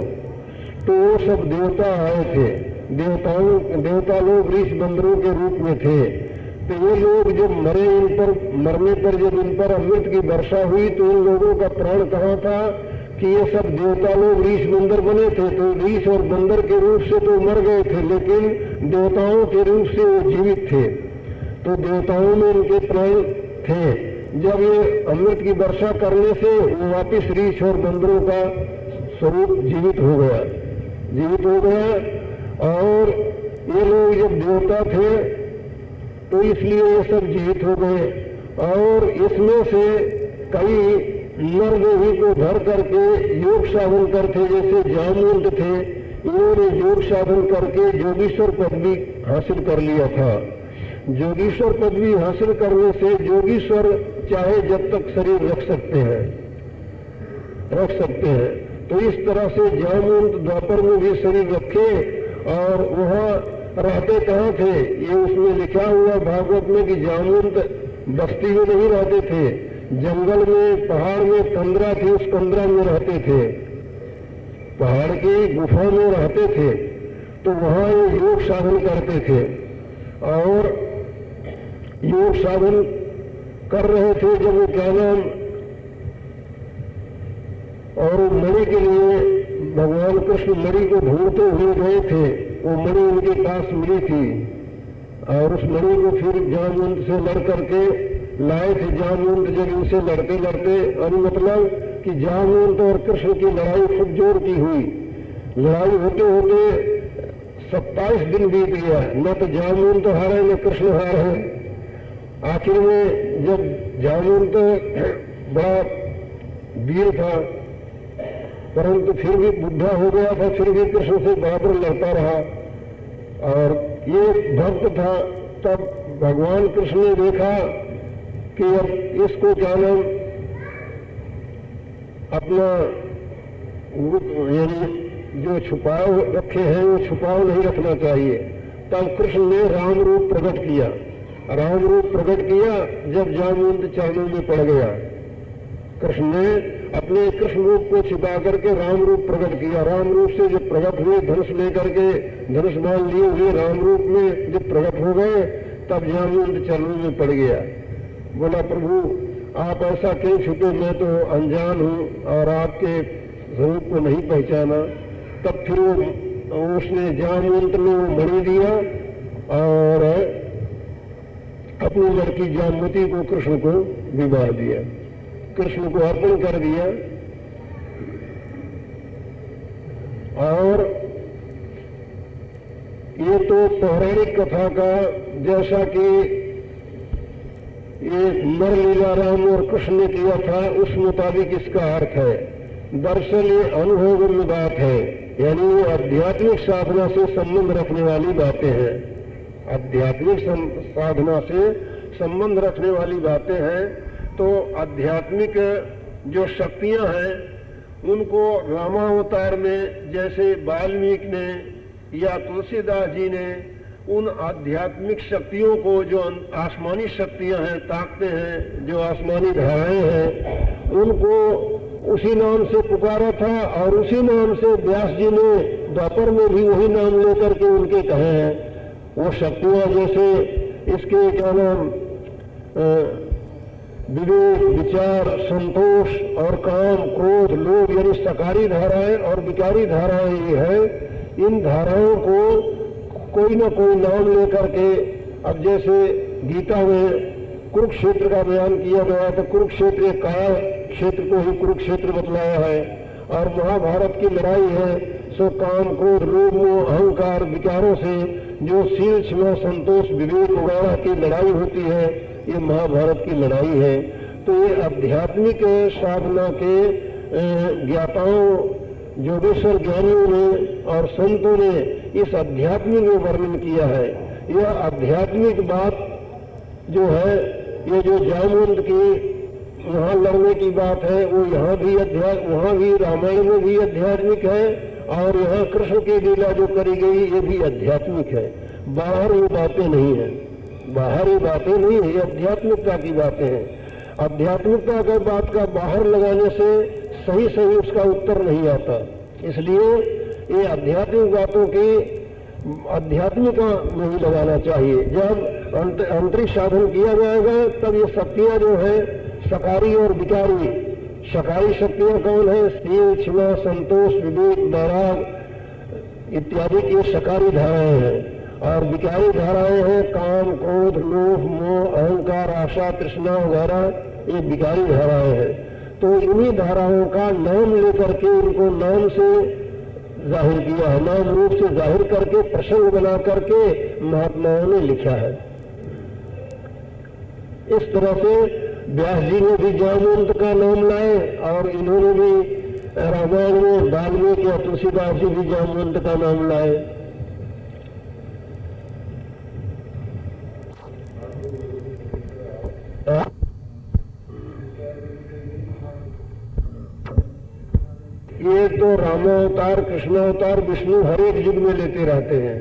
तो वो सब देवता आए थे, देवता लोग रीछ बंदरों के रूप में थे। तो ये लोग जब मरे, इन पर मरने पर जब इन पर अमृत की वर्षा हुई, तो इन लोगों का प्राण कहाँ था कि ये सब देवता लोग रीछ बंदर बने थे। तो रीछ और बंदर के रूप से तो मर गए थे, लेकिन देवताओं के रूप से वो जीवित थे। तो देवताओं में इनके प्राण थे। जब ये अमृत की वर्षा करने से वो वापिस रीछ और बंदरों का स्वरूप जीवित हो गया। और ये लोग जब देवता थे तो इसलिए ये सब जीवित हो गए। और इसमें से कई नर देवी को धर करके योग साधन करते, जैसे जामवंत थे, इन्होंने योग साधन करके जोगीश्वर पदवी हासिल कर लिया था। जोगीश्वर पदवी हासिल करने से जोगीश्वर चाहे जब तक शरीर रख सकते हैं। तो इस तरह से जामवंत द्वापर में भी शरीर रखे और वहाँ रहते कहाँ थे, ये उसमें लिखा हुआ भागवत में कि जामवंत बस्ती में नहीं रहते थे, जंगल में पहाड़ में कंदरा थी, उस कंदरा में रहते थे, पहाड़ की गुफा में रहते थे। तो वहाँ ये योग साधन करते थे और योग साधन कर रहे थे। जब वो क्या नाम और मणि के लिए भगवान कृष्ण मणि को ढूंढते हुए गए थे, वो मणि उनके पास मिली थी और उस मणि को फिर जामवंत से लड़ करके लाए थे। जामवंत जब इनसे लड़ते मतलब कि जामवंत और कृष्ण की लड़ाई खूब जोर की हुई। लड़ाई होते होते 27 दिन बीत गया, न तो जामवंत हारे न कृष्ण हारे। आखिर में जब जामवंत बड़ा वीर था परंतु फिर भी बुढ़ा हो गया था, फिर भी कृष्ण से बराबर लड़ता रहा और ये भक्त था। तब भगवान कृष्ण ने देखा कि अब इसको क्या नाम अपना यानी जो छुपाव रखे हैं वो छुपाव नहीं रखना चाहिए। तब कृष्ण ने राम रूप प्रकट किया। जब जामवंत चरणों में पड़ गया, कृष्ण ने अपने कृष्ण रूप को छिपा करके राम रूप प्रकट किया। राम रूप से जब प्रकट हुए, धनुष लेकर के धनुष बाण लिए हुए राम रूप में जब प्रकट हो गए, तब जामवंत चरणों में पड़ गया। बोला, प्रभु आप ऐसा क्यों छुपे, मैं तो अनजान हूँ और आपके स्वरूप को नहीं पहचाना। तब फिर उसने जामवंत ने वो मणि दिया और अपनी लड़की जामवती को कृष्ण को विवाह दिया, कृष्ण को अर्पण कर दिया। और ये तो पौराणिक कथा का, जैसा कि ये नर लीला राम और कृष्ण ने किया था उस मुताबिक इसका अर्थ है। दरअसल ये अनुभवगम्य बात है, यानी ये आध्यात्मिक साधना से संबंध रखने वाली बातें हैं। आध्यात्मिक साधना से संबंध रखने वाली बातें हैं। तो आध्यात्मिक जो शक्तियां हैं उनको रामावतार में जैसे वाल्मीकि ने या तुलसीदास जी ने उन आध्यात्मिक शक्तियों को, जो आसमानी शक्तियां हैं, ताकतें हैं, जो आसमानी धाराएं हैं, उनको उसी नाम से पुकारा था और उसी नाम से व्यास जी ने द्वापर में भी वही नाम लेकर के उनके कहे हैं। वो शक्तियां जैसे इसके क्या नाम विवेक, विचार, संतोष और काम, क्रोध, लोभ यानी सकारी धाराएं और विकारी धाराएं ये है। इन धाराओं को कोई ना कोई नाम लेकर के, अब जैसे गीता में कुरुक्षेत्र का बयान किया गया तो कुरुक्षेत्र काल क्षेत्र को ही कुरुक्षेत्र बतलाया है। और महाभारत की लड़ाई है सो काम, क्रोध, लोभ, मोह, अहंकार विचारों से जो शील, क्षमा, संतोष, विवेक वगैरह की लड़ाई होती है, ये महाभारत की लड़ाई है। तो ये आध्यात्मिक साधना के ज्ञाताओं, योगेश्वर ज्ञानियों ने और संतों ने इस अध्यात्मिक में वर्णन किया है। यह आध्यात्मिक बात जो है, ये जो जामवंत की वहाँ लड़ने की बात है, वो यहाँ भी वहाँ भी रामायण में भी आध्यात्मिक है और यहाँ कृष्ण की लीला जो करी गई ये भी आध्यात्मिक है। बाहर ये बातें नहीं है, बाहर ये बातें नहीं है, ये आध्यात्मिकता की बातें हैं। आध्यात्मिकता का बात का बाहर लगाने से सही सही उसका उत्तर नहीं आता। इसलिए ये आध्यात्मिक बातों की आध्यात्मिक नहीं लगाना चाहिए। जब अंतरिक्ष साधन किया जाएगा तब ये शक्तियां जो है सकारी और विकारी, सकारी शक्तियां कौन है? शील, क्षमा, संतोष, विवेक, वैराग इत्यादि ये सकारी धाराएं हैं। और विकारी धाराएं हैं काम, क्रोध, लोभ, मोह, अहंकार, आशा, तृष्णा वगैरह, ये विकारी धाराएं हैं। तो इन्हीं धाराओं का नाम लेकर के इनको नाम से जाहिर किया है, नाम रूप से जाहिर करके प्रसंग बना करके महात्माओं ने लिखा है। इस तरह से व्यास जी ने भी जामवंत का नाम लाए और इन्होंने भी रामायण में वाल्मीकि या तुलसीदास जी भी जामवंत का नाम लाए। ये तो रामावतार, कृष्णावतार, विष्णु हर एक युग में लेते रहते हैं।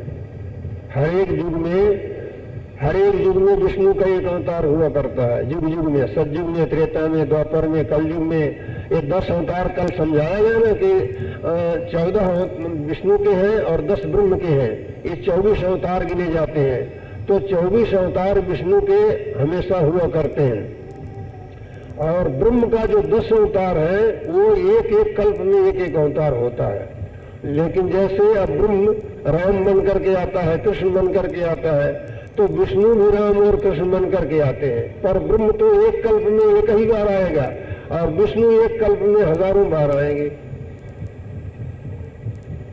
हर एक युग में विष्णु का एक अवतार हुआ करता है। युग युग में, सतयुग में, त्रेता में, द्वापर में, कलयुग में ये 10 अवतार कल समझाया गया ना कि 14 विष्णु के हैं और 10 ब्रह्म के हैं। ये 24 अवतार गिने जाते हैं। तो 24 अवतार विष्णु के हमेशा हुआ करते हैं और ब्रह्म का जो 10 अवतार है वो एक एक कल्प में एक एक अवतार होता है। लेकिन जैसे अब ब्रह्म राम बन करके आता है, कृष्ण बन करके आता है, तो विष्णु भी राम और कृष्ण बन करके आते हैं। पर ब्रह्म तो एक कल्प में एक ही बार आएगा और विष्णु एक कल्प में हजारों बार आएंगे,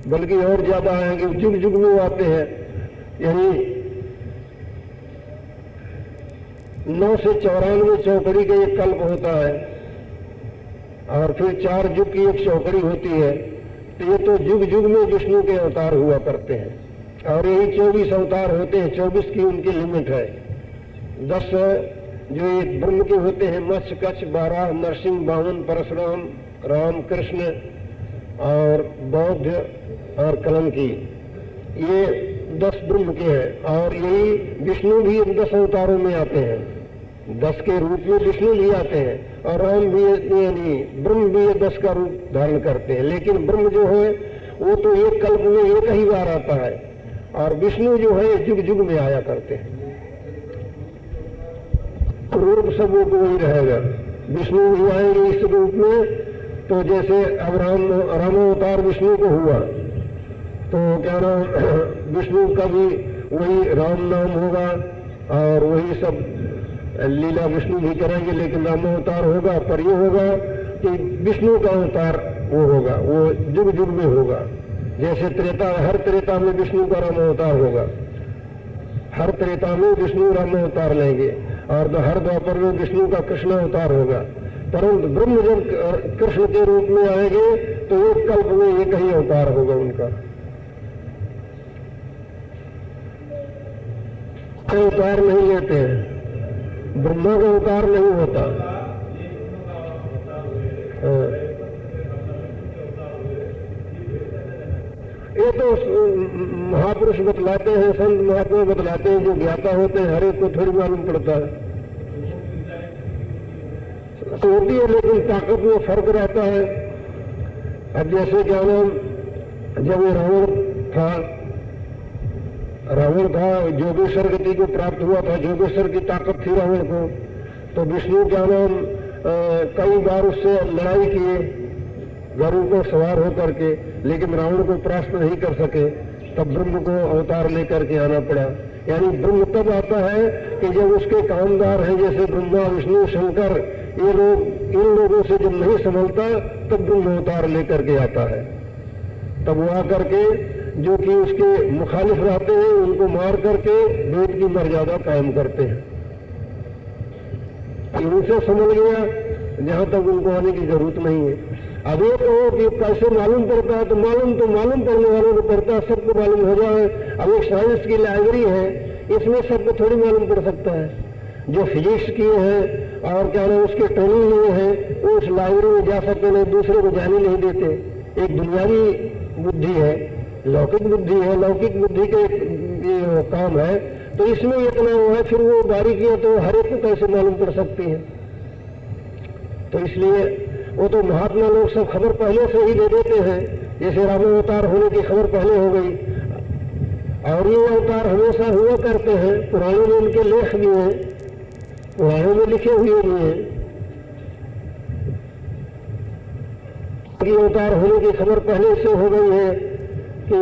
बल्कि और ज्यादा आएंगे, युग युग में आते हैं। यानी 9 से 94 चौकड़ी का एक कल्प होता है और फिर 4 युग की एक चौकड़ी होती है। तो ये तो युग युग में विष्णु के अवतार हुआ करते हैं और यही 24 अवतार होते हैं। 24 की उनकी लिमिट है। 10 जो एक ब्रह्म के होते हैं, मत्स्य, कच्छ, बारह, नरसिंह, बामन, परशुराम, राम, कृष्ण और बौद्ध और कलंकी, ये 10 ब्रह्म के हैं। और यही विष्णु भी 10 अवतारों में आते हैं। 10 के रूप में विष्णु भी आते हैं और राम भी, यानी ब्रह्म भी 10 का रूप धारण करते हैं। लेकिन ब्रह्म जो है वो तो एक कल्प में एक ही बार आता है और विष्णु जो है युग युग में आया करते हैं। रूप सब वो वही रहेगा, विष्णु भी आएंगे इस रूप में। तो जैसे अब रामावतार विष्णु को हुआ तो क्या नाम, विष्णु का भी वही राम नाम होगा और वही सब लीला विष्णु भी करेंगे। लेकिन रामावतार होगा पर ये होगा कि विष्णु का अवतार वो होगा, वो युग युग में होगा। जैसे त्रेता, हर त्रेता में विष्णु का रामावतार होगा, हर त्रेता में विष्णु रामावतार लेंगे और हर द्वापर में विष्णु का कृष्ण अवतार होगा। परंतु ब्रह्म जब कृष्ण के रूप में आएंगे तो एक कल्प में एक ही अवतार होगा उनका। अवतार नहीं लेते हैं, ब्रह्मा का अवतार नहीं होता। ये तो महापुरुष बतलाते हैं, संत महात्मा बतलाते हैं, जो ज्ञाता होते हैं हर एक को थोड़ी मालूम पड़ता है। होती है लेकिन ताकत में फर्क रहता है। अब जैसे क्या नाम, जब ये रावण था जोगेश्वर गति को प्राप्त हुआ था, जोगेश्वर की ताकत थी रावण को। तो विष्णु क्या नाम कई बार उससे लड़ाई किए गरुड़ को सवार होकर के, लेकिन रावण को परास्त नहीं कर सके। तब ब्रह्म को अवतार लेकर के आना पड़ा। यानी ब्रह्म तब आता है कि जब उसके कामदार हैं जैसे ब्रह्मा, विष्णु, शंकर, ये लोग, इन लोगों से जब नहीं संभलता तब ब्रह्म अवतार लेकर के आता है। तब वो आकर के जो कि उसके मुखालिफ रहते हैं उनको मार करके वेद की मर्यादा कायम करते हैं। इनसे समझ गया जहां तक उनको आने की जरूरत नहीं है। अब ये कहो कि कैसे मालूम पड़ता है, तो मालूम पड़ने वालों को पड़ता है, सबको मालूम हो जाए। अब एक साइंस की लाइब्रेरी है, इसमें सबको थोड़ी मालूम पड़ सकता है। जो फिजिक्स किए हैं और क्या नाम उसके ट्रेनिंग लिए हैं वो उस लाइब्रेरी में जा सकते नहीं, दूसरे को जाने नहीं देते। एक दुनियावी बुद्धि है, लौकिक बुद्धि है, लौकिक बुद्धि के ये काम है। तो इसमें इतना हुआ है, फिर वो बारीकियां तो हर एक को कैसे मालूम पड़ सकती है। तो इसलिए वो तो महात्मा लोग सब खबर पहले से ही दे देते हैं। जैसे रामावतार होने की खबर पहले हो गई और ये अवतार हमेशा हुआ करते हैं। पुराणों में उनके लेख भी हैं, पुराणों में लिखे हुए भी हैं। अवतार होने की खबर पहले से हो गई है कि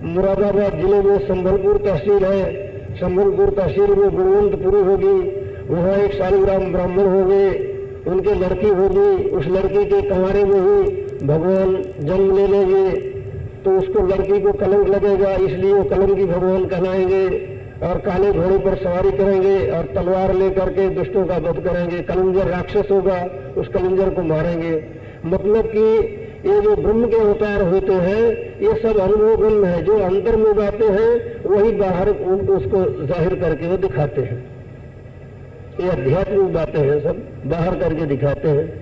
मुरादाबाद जिले में संबलपुर तहसील है, संबलपुर तहसील में गुणवंतपुरी होगी, वहाँ एक शालिग्राम ब्राह्मण हो गए, उनके लड़की होगी, उस लड़की के कंवारे में ही भगवान जन्म ले लेंगे तो उसको लड़की को कलंक लगेगा, इसलिए वो कलंकी भगवान कहलाएंगे और काले घोड़े पर सवारी करेंगे और तलवार लेकर के दुष्टों का वध करेंगे। कलंजर राक्षस होगा, उस कलंजर को मारेंगे। मतलब कि ये जो ब्रह्म के अवतार होते हैं ये सब अनुभव गुण है, जो अंतर में बातें हैं वही बाहर उसको जाहिर करके वो दिखाते हैं। ये आध्यात्मिक बातें हैं, सब बाहर करके दिखाते हैं।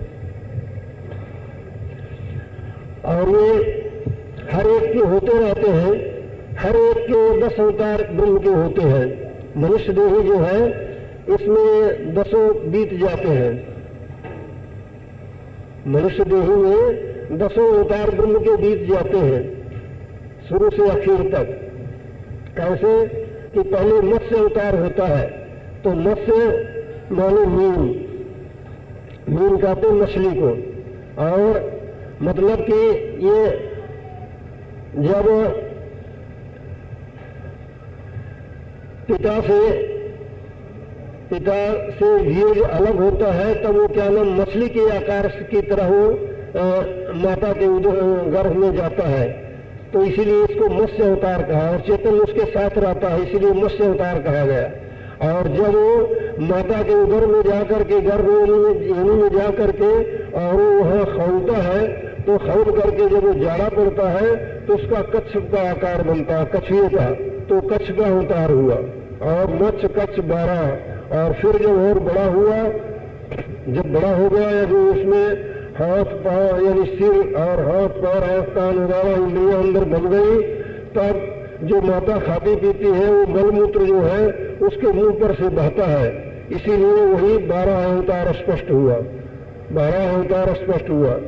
और ये हर एक के होते रहते हैं, हर एक के 10 अवतार ब्रह्म के होते हैं। मनुष्य देही जो है इसमें 10 बीत जाते हैं, मनुष्य देही में 10 अवतार ब्रह्म के बीत जाते हैं शुरू से आखिर तक। कैसे कि पहले मत्स्य अवतार होता है, तो मत्स्य मानो मीन कहते मछली को, और मतलब कि ये जब पिता से वीर्य अलग होता है तब वो क्या नाम मछली के आकार की तरह वो माता के गर्भ में जाता है, तो इसीलिए इसको मत्स्य अवतार कहा। और चेतन उसके साथ रहता है, इसीलिए मत्स्य अवतार कहा गया। और जब वो माता के उदर में जाकर के गर्भ योनि में जाकर के और वो वहाँ खौलता है, तो खौल करके जब वो जाड़ा पड़ता है तो उसका कच्छ का आकार बनता है, कछुए का, तो कच्छ का अवतार हुआ। और मत्स्य कच्छ 12, और फिर जब और बड़ा हुआ, जब बड़ा हो गया या जो उसमें हाथ पांव यानी सिर और हाथ पैर आंख कान वगैरह इंद्रियां अंदर बन गई, तब जो माता खाती पीती है वो मलमूत्र जो है उसके मुंह पर से बहता है, इसीलिए वही 12 अवतार स्पष्ट हुआ, 12 अवतार स्पष्ट हुआ।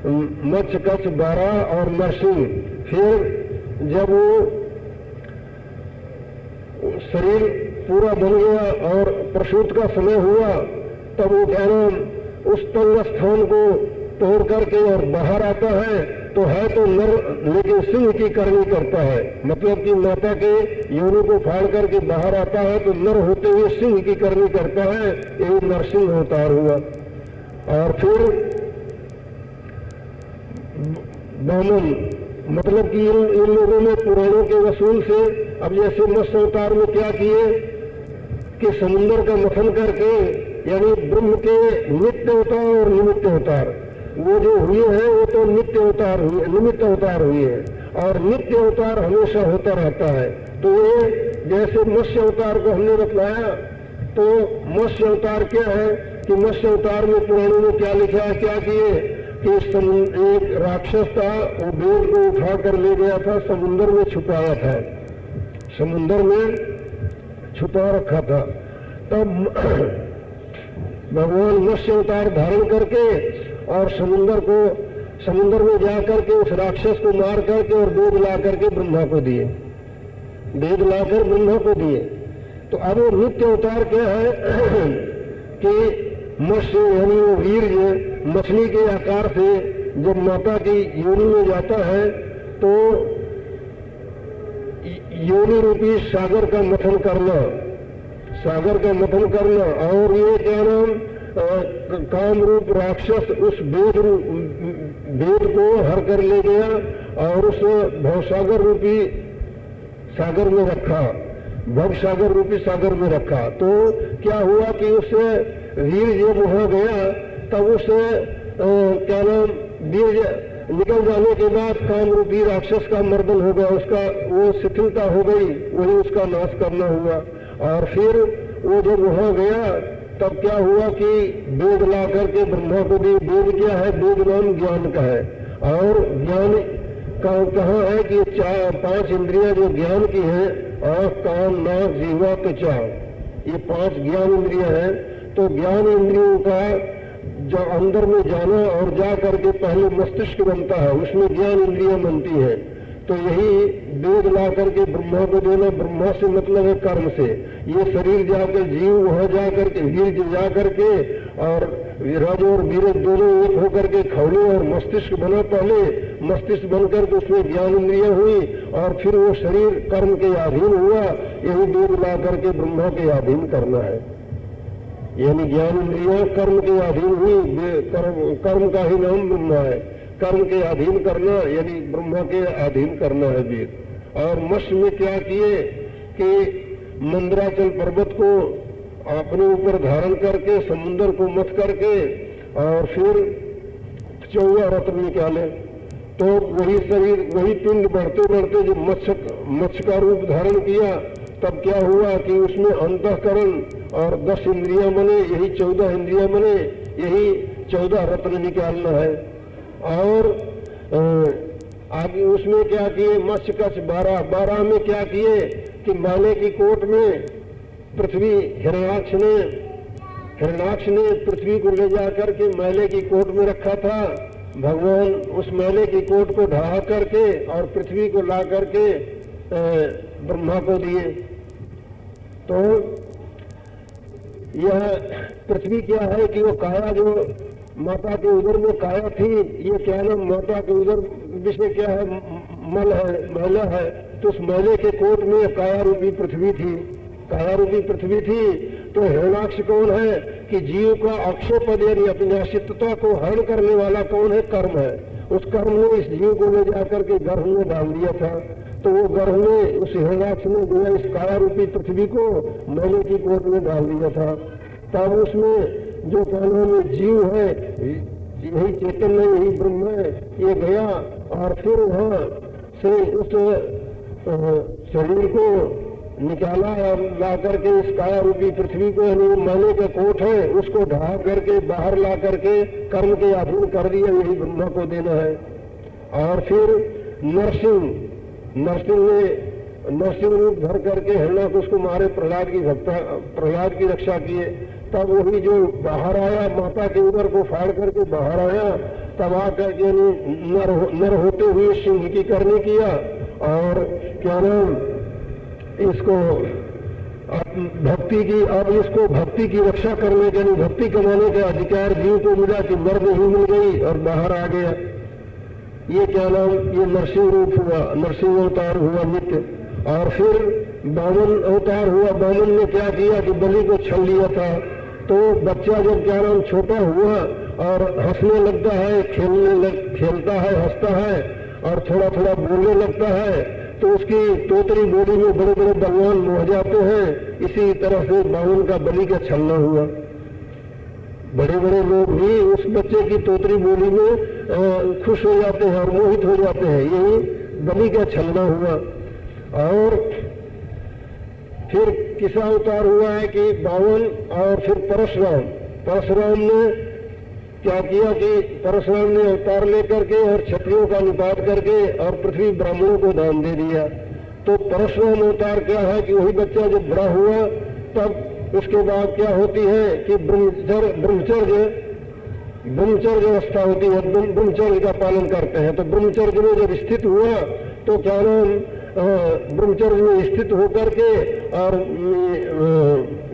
मत्स्य कच्छ 12 और नरसिंह। फिर जब वो शरीर पूरा बन गया और प्रसूत का समय हुआ, तब वो क्या नाम उस तंग स्थान को तोड़ करके और बाहर आता है, तो है तो नर लेकिन सिंह की करनी करता है। मतलब कि माता के योनि को फाड़ करके बाहर आता है तो नर होते हुए सिंह की करनी करता है, यही नरसिंह अवतार हुआ। और फिर वामन, मतलब कि इन लोगों ने पुराणों के वसूल से, अब जैसे मत्स्य अवतार में क्या किए कि समुद्र का मथन करके, यानी ब्रह्म के नित्य अवतार और निमित्त अवतार वो जो हुए हैं वो तो नित्य अवतार हुए, निमित्त अवतार हुए हैं, और नित्य अवतार हमेशा होता रहता है। तो ये जैसे मत्स्य अवतार को हमने बतलाया, तो मत्स्य अवतार क्या है कि मत्स्य अवतार में पुराणों में क्या लिखा है, क्या किए कि एक राक्षस था, वो वेद को उठा कर ले गया था, समुद्र में छुपाया था, समुद्र में छुपा रखा था। तब भगवान मत्स्य अवतार धारण करके और समुद्र में जा करके उस राक्षस को मार करके और वेद ला करके ब्रह्मा को दिए, वेद लाकर ब्रह्मा को दिए। तो अब वो नित्य अवतार क्या है कि मत्स्य यानी वो वीर्य मछली के आकार से जब माता की योनि में जाता है तो योनि रूपी सागर का मथन करना, सागर का मथन करना, और ये क्या नाम काम रूप राक्षस उस वेद को हर कर ले गया और उस भवसागर रूपी सागर में रखा, भव सागर रूपी सागर में रखा। तो क्या हुआ कि उससे वीर जब वहां गया तब उससे क्या नाम वीर निकल जाने के बाद काम रूपी राक्षस का मर्दन हो गया, उसका वो शिथिलता हो गई, वही उसका नाश करना हुआ। और फिर वो जब वहां गया तब क्या हुआ कि वेद ला करके ब्रह्मा को भी, वेद क्या है, वेद नाम ज्ञान का है, और ज्ञान कहाँ है कि 5 इंद्रियां जो ज्ञान की हैं, आंख कान नाक जीवा त्वचा, ये 5 ज्ञान इंद्रियां हैं। तो ज्ञान इंद्रियों का जो अंदर में जाना और जा करके पहले मस्तिष्क बनता है, उसमें ज्ञान इंद्रियां बनती हैं। तो यही वेद ला करके ब्रह्मा को देना, ब्रह्मा से मतलब है कर्म से, ये शरीर जाकर जीव वहां जा करके वीर जा करके और रज और वीर दोनों एक होकर के खौले और मस्तिष्क बना। पहले मस्तिष्क बनकर के उसमें ज्ञान इंद्रिया हुई और फिर वो शरीर कर्म के अधीन हुआ। यही वेद ला करके ब्रह्मा के अधीन करना है, यानी ज्ञान इंद्रिया कर्म के अधीन हुई। कर्म का ही नाम ब्रह्मा है। कर्म के अधीन करना यानी ब्रह्मा के अधीन करना है वेद। और मत्स्य में क्या किए कि मंदराचल पर्वत को अपने ऊपर धारण करके समुद्र को मथ करके और फिर 14 रत्न निकाले। तो वही शरीर वही पिंड बढ़ते बढ़ते जब मत्स्य का रूप धारण किया तब क्या हुआ कि उसमें अंतःकरण और 10 इंद्रियां बने, यही 14 इंद्रियां बने, यही 14 रत्न निकालना है। और आगे उसमें क्या किए, मत्स्य कच्छ 12 में क्या किए कि माले की कोट में पृथ्वी हिरण्याक्ष ने पृथ्वी को ले जाकर के मैले की कोट में रखा था। भगवान उस मैले की कोट को ढहा करके और पृथ्वी को ला करके ब्रह्मा को दिए। तो यह पृथ्वी क्या है कि वो काया जो माता के उदर में काया थी, ये क्या नाम माता के उदर विषय क्या है, मल है, मैला है। तो उस मैले के कोट में काया रूपी पृथ्वी थी, काया रूपी पृथ्वी थी। तो हिरण्याक्ष कौन है कि जीव का अक्षय पद यानी अपनी असिद्धता को हरण करने वाला कौन है, कर्म है। उस कर्म ने इस जीव को ले जाकर के गर्भ में डाल दिया था। तो वो गर्भ में उस हिरण्याक्ष ने जो है इस काया रूपी पृथ्वी को मैले की कोट में डाल दिया था। तब उसमें जो कहने में जीव है, यही चैतन्य यही ब्रह्म है, ये गया और फिर वहां से उस शरीर को निकाला और ला करके इस काया रूपी पृथ्वी को यानी मैले का कोट है उसको ढहा करके बाहर ला करके कर्म के अधीन कर दिया, यही ब्रह्मा को देना है। और फिर नरसिंह रूप धर करके हिरण्याक्ष उसको मारे, प्रहलाद की रक्षा किए। तब वही जो बाहर आया माता के उदर को फाड़ करके बाहर आया, तब आकर के नर होते हुए सिंह की करनी किया और क्या नाम इसको भक्ति की, अब इसको भक्ति की रक्षा करने के लिए भक्ति कमाने का अधिकार जीव को मिला कि मर्द ही मिल गई और बाहर आ गया। ये क्या नाम, ये नरसिंह रूप हुआ, नरसिंह अवतार हुआ नित्य। और फिर बामन अवतार हुआ। बामन ने क्या किया कि बलि को छल लिया था। तो बच्चा जब क्या नाम छोटा हुआ और हंसने लगता है, खेलता है, हंसता है और थोड़ा थोड़ा बोलने लगता है, तो उसकी तोतरी बोली में बड़े बड़े बलवान मोह जाते हैं। इसी तरह से बामन का बलि का छलना हुआ। बड़े बड़े लोग भी उस बच्चे की तोतरी बोली में खुश हो जाते हैं और मोहित हो जाते हैं, यही बलि का छलना हुआ। और फिर किसा अवतार हुआ है कि बावन और फिर परशुराम ने क्या किया कि परशुराम ने अवतार लेकर के और क्षत्रियों का निपात करके और पृथ्वी ब्राह्मणों को दान दे दिया। तो परशुराम अवतार क्या है कि वही बच्चा जब बड़ा हुआ तब उसके बाद क्या होती है कि ब्रह्मचर्य अवस्था होती है, ब्रह्मचर्य का पालन करते हैं। तो ब्रह्मचर्य में जब स्थित हुआ तो क्या नाम ब्रह्मचर्य में स्थित होकर के और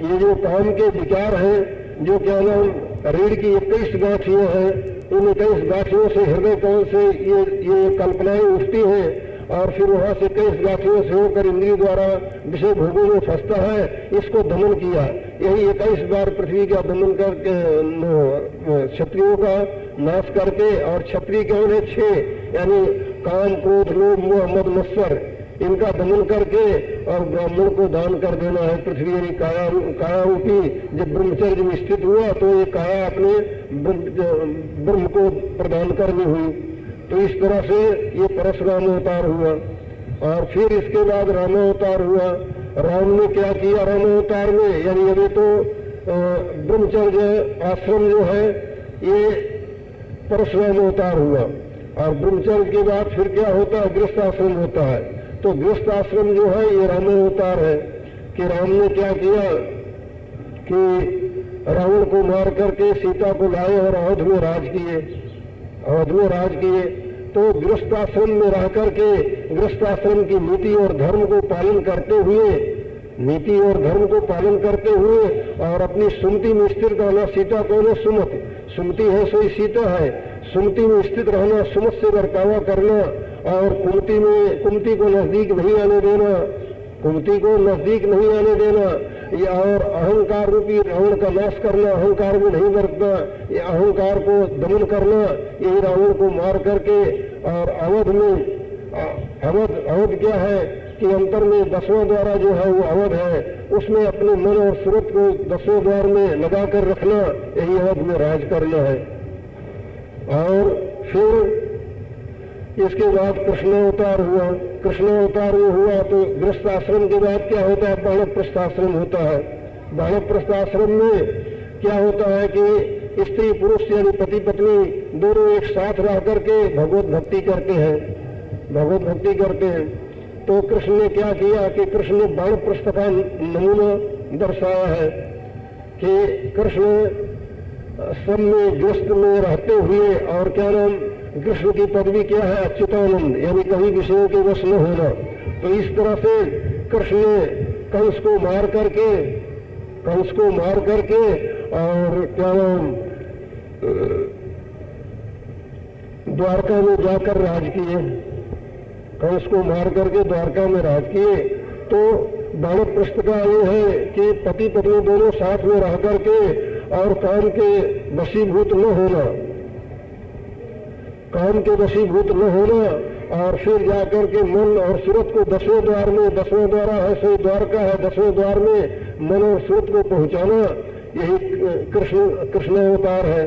ये जो काम के विचार हैं, जो क्या नाम रीढ़ की 21 गांठियां हैं, इन 21 गांठियों से हृदय कौन से ये कल्पनाएं उठती हैं और फिर वहां से 21 गांठियों से होकर इंद्रिय द्वारा विषय भोगों में फंसता है, इसको दमन किया। यही 21 बार पृथ्वी का दमन करके क्षत्रियों का नाश करके, और क्षत्रिय कौन है 6 यानी काम क्रोध लोभ मोह मद मत्सर, इनका दमन करके और ब्राह्मण को दान कर देना है पृथ्वी यानी काया रूपी। जब ब्रह्मचर्य में स्थित हुआ तो ये काया अपने ब्रह्म को प्रदान करनी हुई। तो इस तरह से ये परशुराम अवतार हुआ। और फिर इसके बाद राम अवतार हुआ। राम ने क्या किया राम अवतार में, यानी अभी तो ब्रह्मचर्य आश्रम जो है ये परशुराम अवतार हुआ। और ब्रह्मचर्य के बाद फिर क्या होता है, गृहस्थ आश्रम होता है। तो गृहस्थ आश्रम जो है ये राम अवतार है कि राम ने क्या किया कि रावण को मार करके सीता को लाए और अवध में राज किए। तो गृहस्थाश्रम में रह करके गृहस्थाश्रम की नीति और धर्म को पालन करते हुए नीति और धर्म को पालन करते हुए और अपनी सुमति में स्थिर रहना। सीता कौन है? सुमति। सुमति है सोई सीता है। सुमति में स्थित रहना, सुमत से बर्तावा करना और कुमति को नजदीक नहीं आने देना, कुमति को नजदीक नहीं आने देना, ये और अहंकार रूपी रावण का नाश करना, अहंकार में नहीं बरतना, ये अहंकार को दमन करना, यही रावण को मार करके। और अवध में अवध क्या है कि अंतर में 10वां द्वारा जो है वो अवध है, उसमें अपने मन और सूरत को 10वें द्वार में लगा कर रखना, यही अवध में राज करना है। और फिर इसके बाद कृष्णावतार हुआ। कृष्णावतार में हुआ तो गृहस्थ आश्रम के बाद क्या होता है? बाणप्रस्थ आश्रम होता है। बाणप्रस्थ आश्रम में क्या होता है कि स्त्री पुरुष यानी पति पत्नी दोनों एक साथ रह करके भगवत भक्ति करते हैं, भगवत भक्ति करते हैं। तो कृष्ण ने क्या किया कि कृष्ण ने बाणप्रस्थ का नमूना दर्शाया है कि कृष्ण सब में गृहस्थ में रहते हुए, और क्या नाम, कृष्ण की पदवी क्या है? अच्युतानंद, यानी कभी विषयों के वश न होना। तो इस तरह से कृष्ण ने कंस को मार करके और क्या नाम, द्वारका में जाकर राज किए। कंस को मार करके द्वारका में राज किए। तो बाणप्रस्थ का ये है कि पति पत्नी दोनों साथ में रह करके और काम के वशीभूत न होना, काम के वशीभूत न होना, और फिर जाकर के मन और सूरत को 10वें द्वार में, 10वां द्वारा है सही द्वारका है, 10वें द्वार में मन और सूरत को पहुंचाना, यही कृष्णावतार है,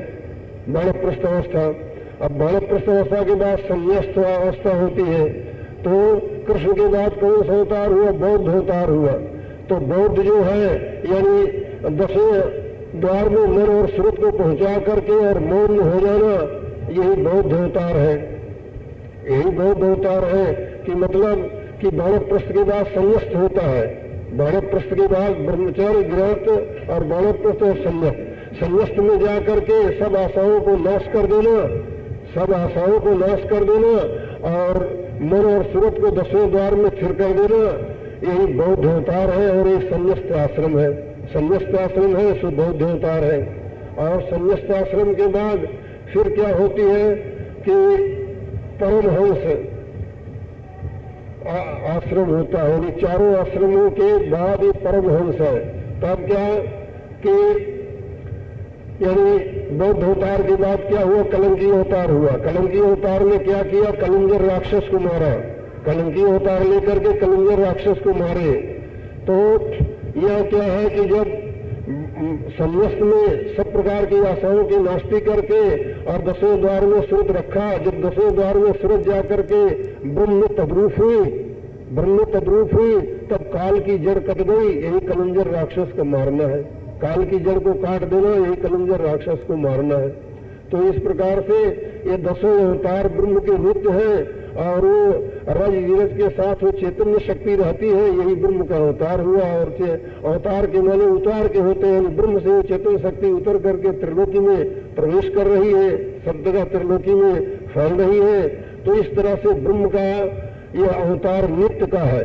बाणप्रस्थ अवस्था। अब बाणप्रस्थ अवस्था के बाद संन्यास्त अवस्था होती है। तो कृष्ण के बाद कौन सा अवतार हुआ? बौद्ध अवतार हुआ। तो बौद्ध जो है यानी 10वें द्वार में मन और सूरत को पहुंचा करके और मौन हो जाना, यही बौद्ध अवतार है। यही बौद्ध अवतार है कि मतलब कि बाणप्रस्थ के बाद संन्यास्त होता है। बाणप्रस्थ के बाद ब्रह्मचारी, गृहस्थ और बाणप्रस्थ और संन्यास्त। संन्यास्त में जाकर के सब आशाओं को नाश कर देना, सब आशाओं को नाश कर देना और मन और सूरत को 10वें द्वार में स्थिर कर देना, यही बौद्ध अवतार है। और एक संन्यास्त आश्रम है, संन्यास्त आश्रम है सो बौद्ध अवतार है। और संन्यास्त आश्रम के बाद फिर क्या होती है कि परमहंस आश्रम होता है, यानी चारों आश्रमों के बाद ये परमहंस है। तब क्या कि यानी बौद्ध अवतार के बाद क्या हुआ? कलंकी अवतार हुआ। कलंकी अवतार में क्या किया? कलिंगर राक्षस को मारा। कलंकी अवतार लेकर के कलिंगर राक्षस को मारे। तो यह क्या है कि जब संन्यास्त में सब प्रकार की आशाओं की नास्ती करके और 10वें द्वार में सूरत रखा, जब 10वें द्वार में सूरत जाकर के ब्रह्म तद्रूप हुई, तब काल की जड़ कट गई। यही कलिंगर राक्षस को मारना है, काल की जड़ को काट देना, यही कलिंगर राक्षस को मारना है। तो इस प्रकार से ये 10 अवतार ब्रह्म के नित्य है और वो रज वीरज के साथ वो चैतन्य शक्ति रहती है, यही ब्रह्म का अवतार हुआ। और अवतार के माने उतार के होते हैं, ब्रह्म से वो चैतन्य शक्ति उतर करके त्रिलोकी में प्रवेश कर रही है, सब जगह त्रिलोकी में फैल रही है। तो इस तरह से ब्रह्म का यह अवतार नित्य का है,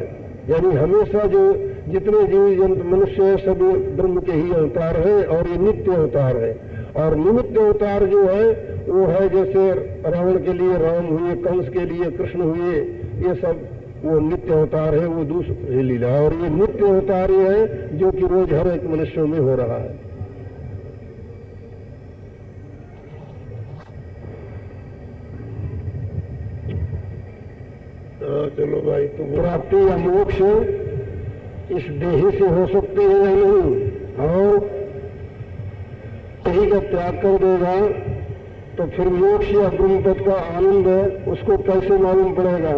यानी हमेशा जो जितने जीव जंतु मनुष्य है सब ब्रह्म के ही अवतार है और ये नित्य अवतार है। और निमित्त अवतार जो है वो है जैसे रावण के लिए राम हुए, कंस के लिए कृष्ण हुए, ये सब वो नित्य अवतार है, वो दूसरी लीला। और ये नित्य अवतार ये है जो कि रोज हर एक मनुष्यों में हो रहा है। चलो भाई, तो प्राप्ति या मोक्ष इस देही से हो सकती है या नहीं, और देही का त्याग कर देगा तो फिर मोक्ष या ब्रह्मपद का आनंद उसको कैसे मालूम पड़ेगा।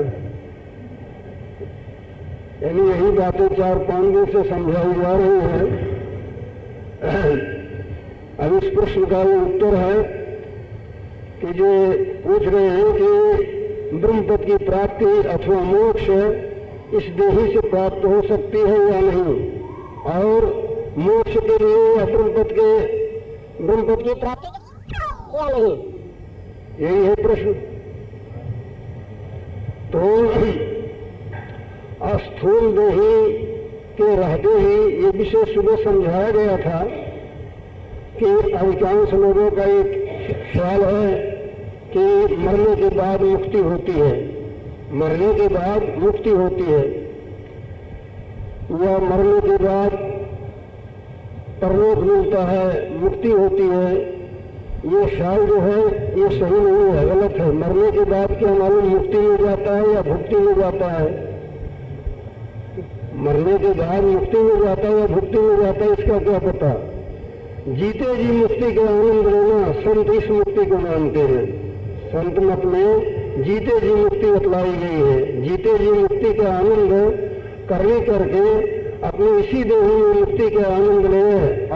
यानी यही बातें 4-5 दिन से समझाई जा रही हैं। अब इस प्रश्न का उत्तर है कि जो पूछ रहे हैं कि ब्रह्मपद की प्राप्ति अथवा मोक्ष इस देही से प्राप्त हो सकती है या नहीं, और मोक्ष के लिए या ब्रह्मपद की प्राप्ति या नहीं, यही है प्रश्न। तो स्थूल देही के रहते ही ये विषय सुबह समझाया गया था कि अधिकांश लोगों का एक ख्याल है कि मरने के बाद मुक्ति होती है, मरने के बाद मुक्ति होती है, या मरने के बाद परलोक मिलता है, मुक्ति होती है। ये ख्याल जो है ये सही नहीं है, गलत है। मरने के बाद क्या मालूम मुक्ति मिल जाता है या भुक्ति मिल जाता है? मरने के बाद मुक्ति मिल जाता है या भुक्ति मिल जाता है, इसका क्या पता। जीते जी मुक्ति का आनंद लेना संत इस मुक्ति को मानते हैं। संत मत में जीते जी मुक्ति बतलाई गई है। जीते जी मुक्ति का आनंद करने करके अपने इसी देही में मुक्ति का आनंद ले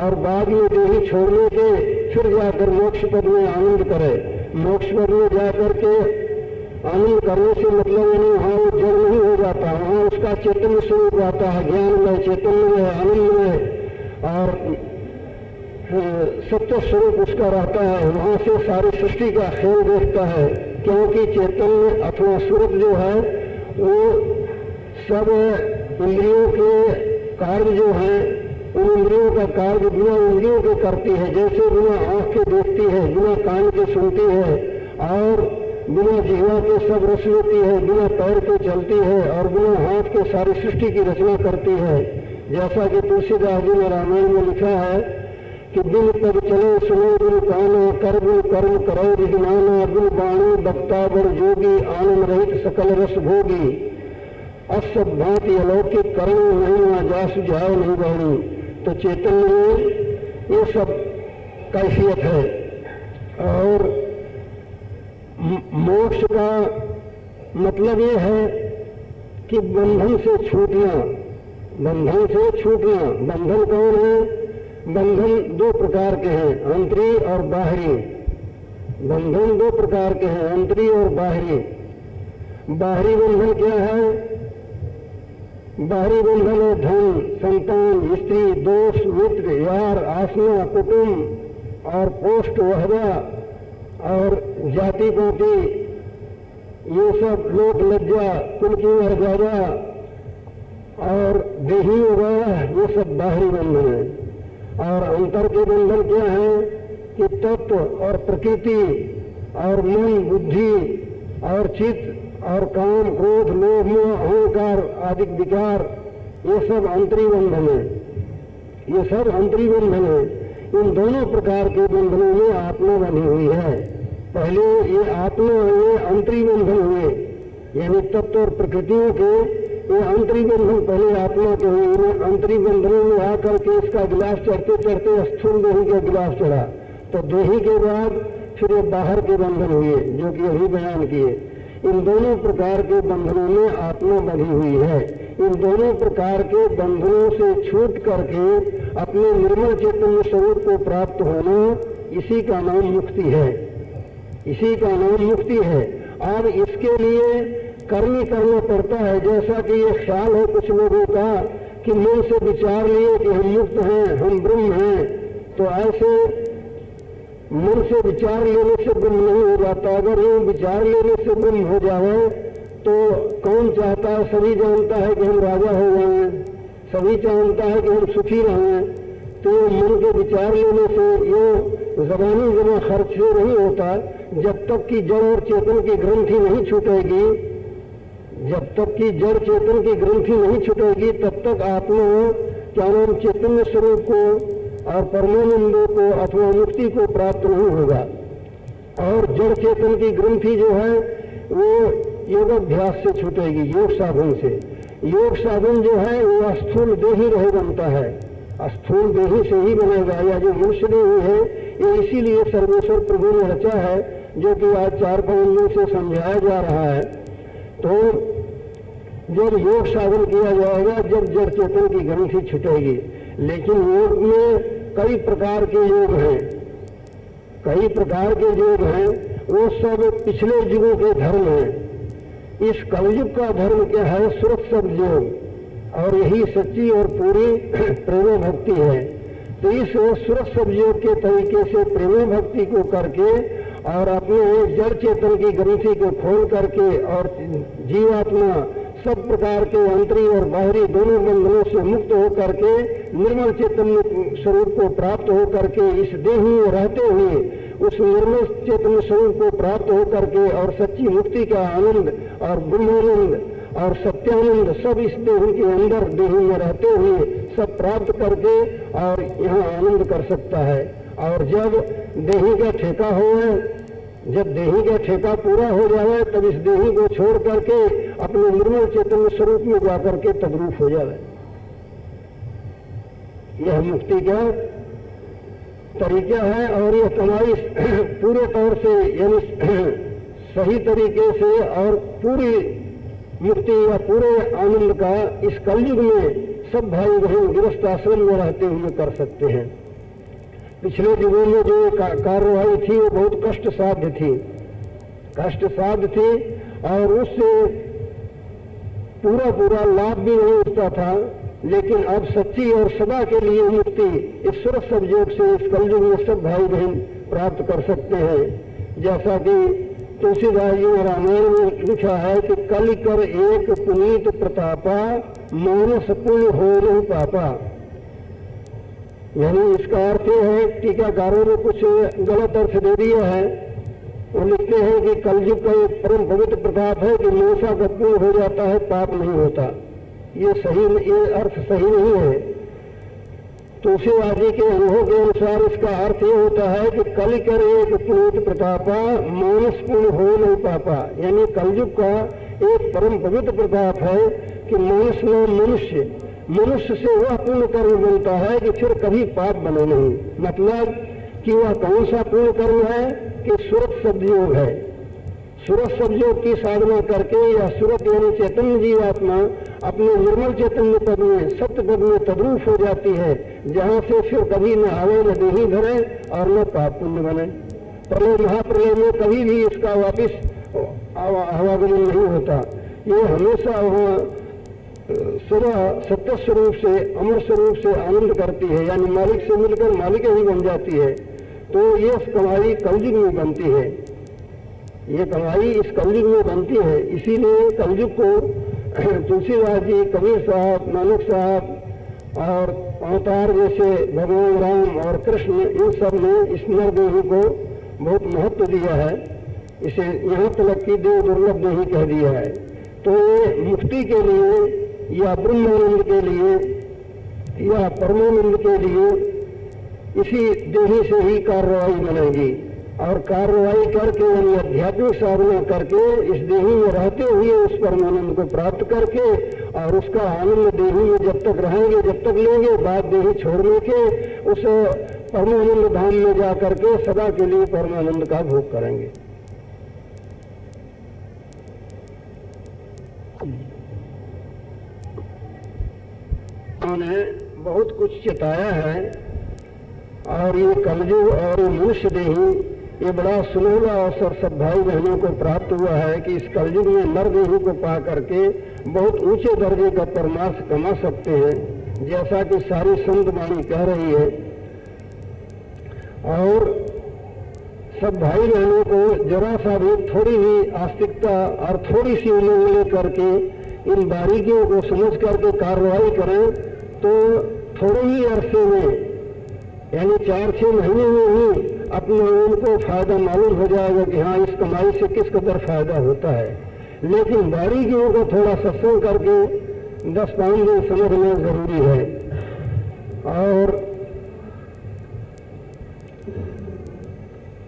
और बाद में देही छोड़ने के फिर जाकर मोक्ष पद में आनंद करे। मोक्ष पद में जाकर के आनंद करने से मतलब यानी वहाँ जड़ नहीं हो जाता, वहाँ उसका चैतन्य स्वरूप आता है, ज्ञान में, चैतन्य में, आनंद में और सत्य स्वरूप उसका रहता है। वहाँ से सारी सृष्टि का खेल देखता है, क्योंकि चैतन्य अथवा स्वरूप जो है वो सब इंद्रियों के कार्य जो है, उन इंद्रियों का कार्य बिना इंद्रियों के करती है। जैसे बिना आंख के देखती है, बिना कान के सुनती है और बिना जिह्वा के सब रस लेती है, बिना पैर के चलती है और बिना हाथ के सारी सृष्टि की रचना करती है। जैसा कि तुलसीदास जी ने रामायण में लिखा है कि बिन पद चले सुनो बिन काना, कर बिन कर्म करो विज्ञाना, बिन बाणी बक्ता बड़ जोगी, आनंद रहित सकल रस भोगी, असब भांति अलौकिक करण नहीं जा सुझाव नहीं बाणी। तो चैतन्य में ये सब कैफियत है। और मोक्ष का मतलब ये है कि बंधन से छूटना, बंधन से छूटना। बंधन कौन है? बंधन दो प्रकार के हैं, अंतरी और बाहरी। बंधन दो प्रकार के हैं, अंतरी और बाहरी। बाहरी बंधन क्या है? बाहरी बंधन है धन, संतान, स्त्री, दोस्त, मित्र, यार, आसना, कुटुंब और पोस्ट वहदा और जाति पाति, ये सब लोक लज्जा, कुल की मर्यादा और देही वगैरह, ये सब बाहरी बंधन है। और अंतर के बंधन क्या है कि तत्व और प्रकृति और मन, बुद्धि और चित्त और काम, क्रोध, लोभ, मोह, अहंकार आदि विकार, ये सब अंतरी बंधन है। ये सब अंतरी बंधन है। इन दोनों प्रकार के बंधनों में आत्मा बनी हुई है। पहले ये आत्मा, ये अंतरी बंधन हुए, यानी तत्व और प्रकृतियों के ये अंतरी बंधन पहले आत्मा के हुए। इन्हें अंतरी बंधनों में आकर के इसका गिलास चढ़ते चढ़ते स्थूल देही का गिलास चढ़ा, तो देही के बाद फिर ये बाहर के बंधन हुए जो कि अभी बयान किए। इन दोनों प्रकार के बंधनों में आत्मा बंधी हुई है। इन दोनों प्रकार के बंधनों से छूट करके अपने निर्मल चैतन्य स्वरूप को प्राप्त होना, इसी का नाम मुक्ति है। इसी का नाम मुक्ति है। अब इसके लिए कर्म करना पड़ता है। जैसा कि ये ख्याल है कुछ लोगों का कि मन से विचार लिए कि हम मुक्त हैं, हम ब्रह्म हैं, तो ऐसे मन से विचार लेने से ब्रह्म नहीं हो जाता। अगर ये विचार लेने से ब्रह्म हो जाए तो कौन चाहता है? सभी जानता है कि हम राजा हो जाएं, सभी जानता है कि हम सुखी रहें। तो मन के विचार लेने से ये जबानी जमा खर्च से नहीं होता। जब तक कि जड़ और चेतन की ग्रंथि नहीं छूटेगी, जब तक कि जड़ चेतन की ग्रंथि नहीं छूटेगी, तब तक आत्मा क्या नाम चैतन्य स्वरूप को और परमानंदों को अथवा मुक्ति को प्राप्त नहीं होगा। और जड़ चेतन की ग्रंथि जो है वो योगाभ्यास से छूटेगी, योग साधन से। योग साधन जो है वो स्थूल देही रहे बनता है, स्थूल देही से ही बनेगा। या जो मनुष्य देही है ये इसीलिए सर्वेश्वर प्रभु ने रचा है, जो कि आज 4-5 दिन से समझाया जा रहा है। तो जब योग साधन किया जाएगा, जब जड़ चेतन की ग्रंथि छूटेगी। लेकिन योग में कई प्रकार के योग हैं, कई प्रकार के योग हैं, वो सब पिछले युगों के धर्म हैं। इस कलयुग का धर्म क्या है? सुरत सब योग, और यही सच्ची और पूरी प्रेम भक्ति है। तो इस सुरत सब योग के तरीके से प्रेम भक्ति को करके और अपने जड़ चेतन की ग्रंथि को खोल करके और जीवात्मा सब प्रकार के आंतरिक और बाहरी दोनों बंधनों से मुक्त होकर के निर्मल चैतन्य स्वरूप को प्राप्त होकर के इस देह में रहते हुए उस निर्मल चैतन्य स्वरूप को प्राप्त होकर के और सच्ची मुक्ति का आनंद और ब्रह्मानंद और सत्यानंद सब इस देह के अंदर देह में रहते हुए सब प्राप्त करके और यहाँ आनंद कर सकता है। और जब देही का ठेका हो, जब देही का ठेका पूरा हो जाए तब इस देही को छोड़ करके अपने निर्मल चैतन्य स्वरूप में जाकर के तद्रूप हो जाए। यह मुक्ति का तरीका है और यह कमाई पूरे तौर से यानी सही तरीके से और पूरी मुक्ति या पूरे आनंद का इस कलयुग में सब भाई बहन गृहस्थ आश्रम में रहते हुए कर सकते हैं। पिछले युगों में जो कार्यवाही थी वो बहुत कष्ट साध्य थी, कष्ट साध्य थी और उससे पूरा लाभ भी नहीं होता था। लेकिन अब सच्ची और सदा के लिए मुक्ति इस सुरत संयोग से इस कलयुग में सब भाई बहन प्राप्त कर सकते हैं। जैसा कि तुलसीदास जी ने रामायण में लिखा है कि कल कर एक पुनीत प्रतापा मानस पुण्य हो नहीं पापा। यानी इसका अर्थ यह है, टीकाकारों ने कुछ गलत अर्थ दे दिया है। वो लिखते हैं कि कलयुग का एक परम पवित्र प्रताप है कि मूसा का पुण्य हो जाता है, पाप नहीं होता। ये अर्थ सही नहीं है। तुलसीदास जी के अनुभव के अनुसार इसका अर्थ ये होता है कि कल कर एक पुनीत प्रतापा मानस पुण्य हो नहीं पापा। यानी कलयुग का एक परम पवित्र प्रताप है कि मानस में मनुष्य से वह पुण्य कर्म बनता है कि फिर कभी पाप बने नहीं। मतलब कि वह कौन सा पुण्य कर्म है कि सुरत सद्योग है। सुरत सद्योग की साधना करके या सुरत यानी चैतन्य जीवात्मा अपने निर्मल चैतन्य पद में सत्य पद में तद्रूप हो जाती है, जहाँ से फिर कभी न आवे न देही धरे और न पाप पुण्य बने। प्रलय महाप्रलय में कभी भी इसका वापिस आवागमन नहीं होता। ये हमेशा वहाँ सदा सत्य स्वरूप से अमर स्वरूप से आनंद करती है, यानी मालिक से मिलकर मालिक ही बन जाती है। तो ये कमाई कलयुग में बनती है, ये कमाई इस कलयुग में बनती है। इसीलिए कलयुग को तुलसीदास जी, कबीर साहब, नानक साहब और अवतार जैसे भगवान राम और कृष्ण, इन सब ने इस नरदेही को बहुत महत्व दिया है। इसे यहाँ तक की देव दुर्लभ देही कह दिया है। तो ये मुक्ति के लिए या ब्रह्मानंद के लिए या परमानंद के लिए इसी देही से ही कार्रवाई बनेगी। और कार्रवाई करके यानी आध्यात्मिक साधना करके इस देही में रहते हुए उस परमानंद को प्राप्त करके और उसका आनंद देही में जब तक रहेंगे, जब तक लेंगे, बाद देही छोड़ने के उस परमानंद धाम में जा करके सदा के लिए परमानंद का भोग करेंगे। उन्होंने बहुत कुछ चिताया है और ये कलयुग और मनुष्य देही ये बड़ा सुनहरा अवसर सब भाई बहनों को प्राप्त हुआ है कि इस कलयुग में नर देही को पा करके बहुत ऊंचे दर्जे का परमार्थ कमा सकते हैं, जैसा कि सारी संत वाणी कह रही है। और सब भाई बहनों को जरा सा भी थोड़ी भी आस्तिकता और थोड़ी सी उम्मीद लेकर के इन बारीकियों को समझ करके कार्रवाई करें तो थोड़े ही अरसे में यानी 4-6 महीने में ही अपने उनको फायदा मालूम हो जाएगा कि हाँ इस कमाई से किस कदर फायदा होता है। लेकिन बारीकियों को थोड़ा सत्संग करके 10-5 दिन समझना जरूरी है। और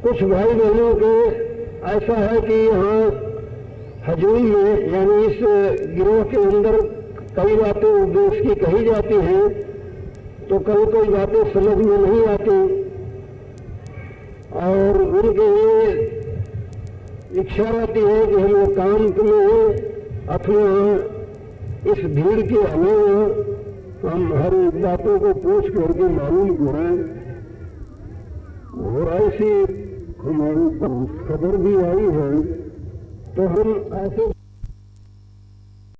कुछ भाई बहनों के ऐसा है कि यहाँ हजूम में यानी इस गिरोह के अंदर कई बातें उपदेश की कही जाती हैं तो कोई बातें समझ में नहीं आती और उनके ये इच्छा रहती है कि हम लोग काम में अथवा इस भीड़ के अलावा हम हर बातों को पूछ करके मालूम करें। और ऐसी हमारी खबर भी आई है तो हम ऐसे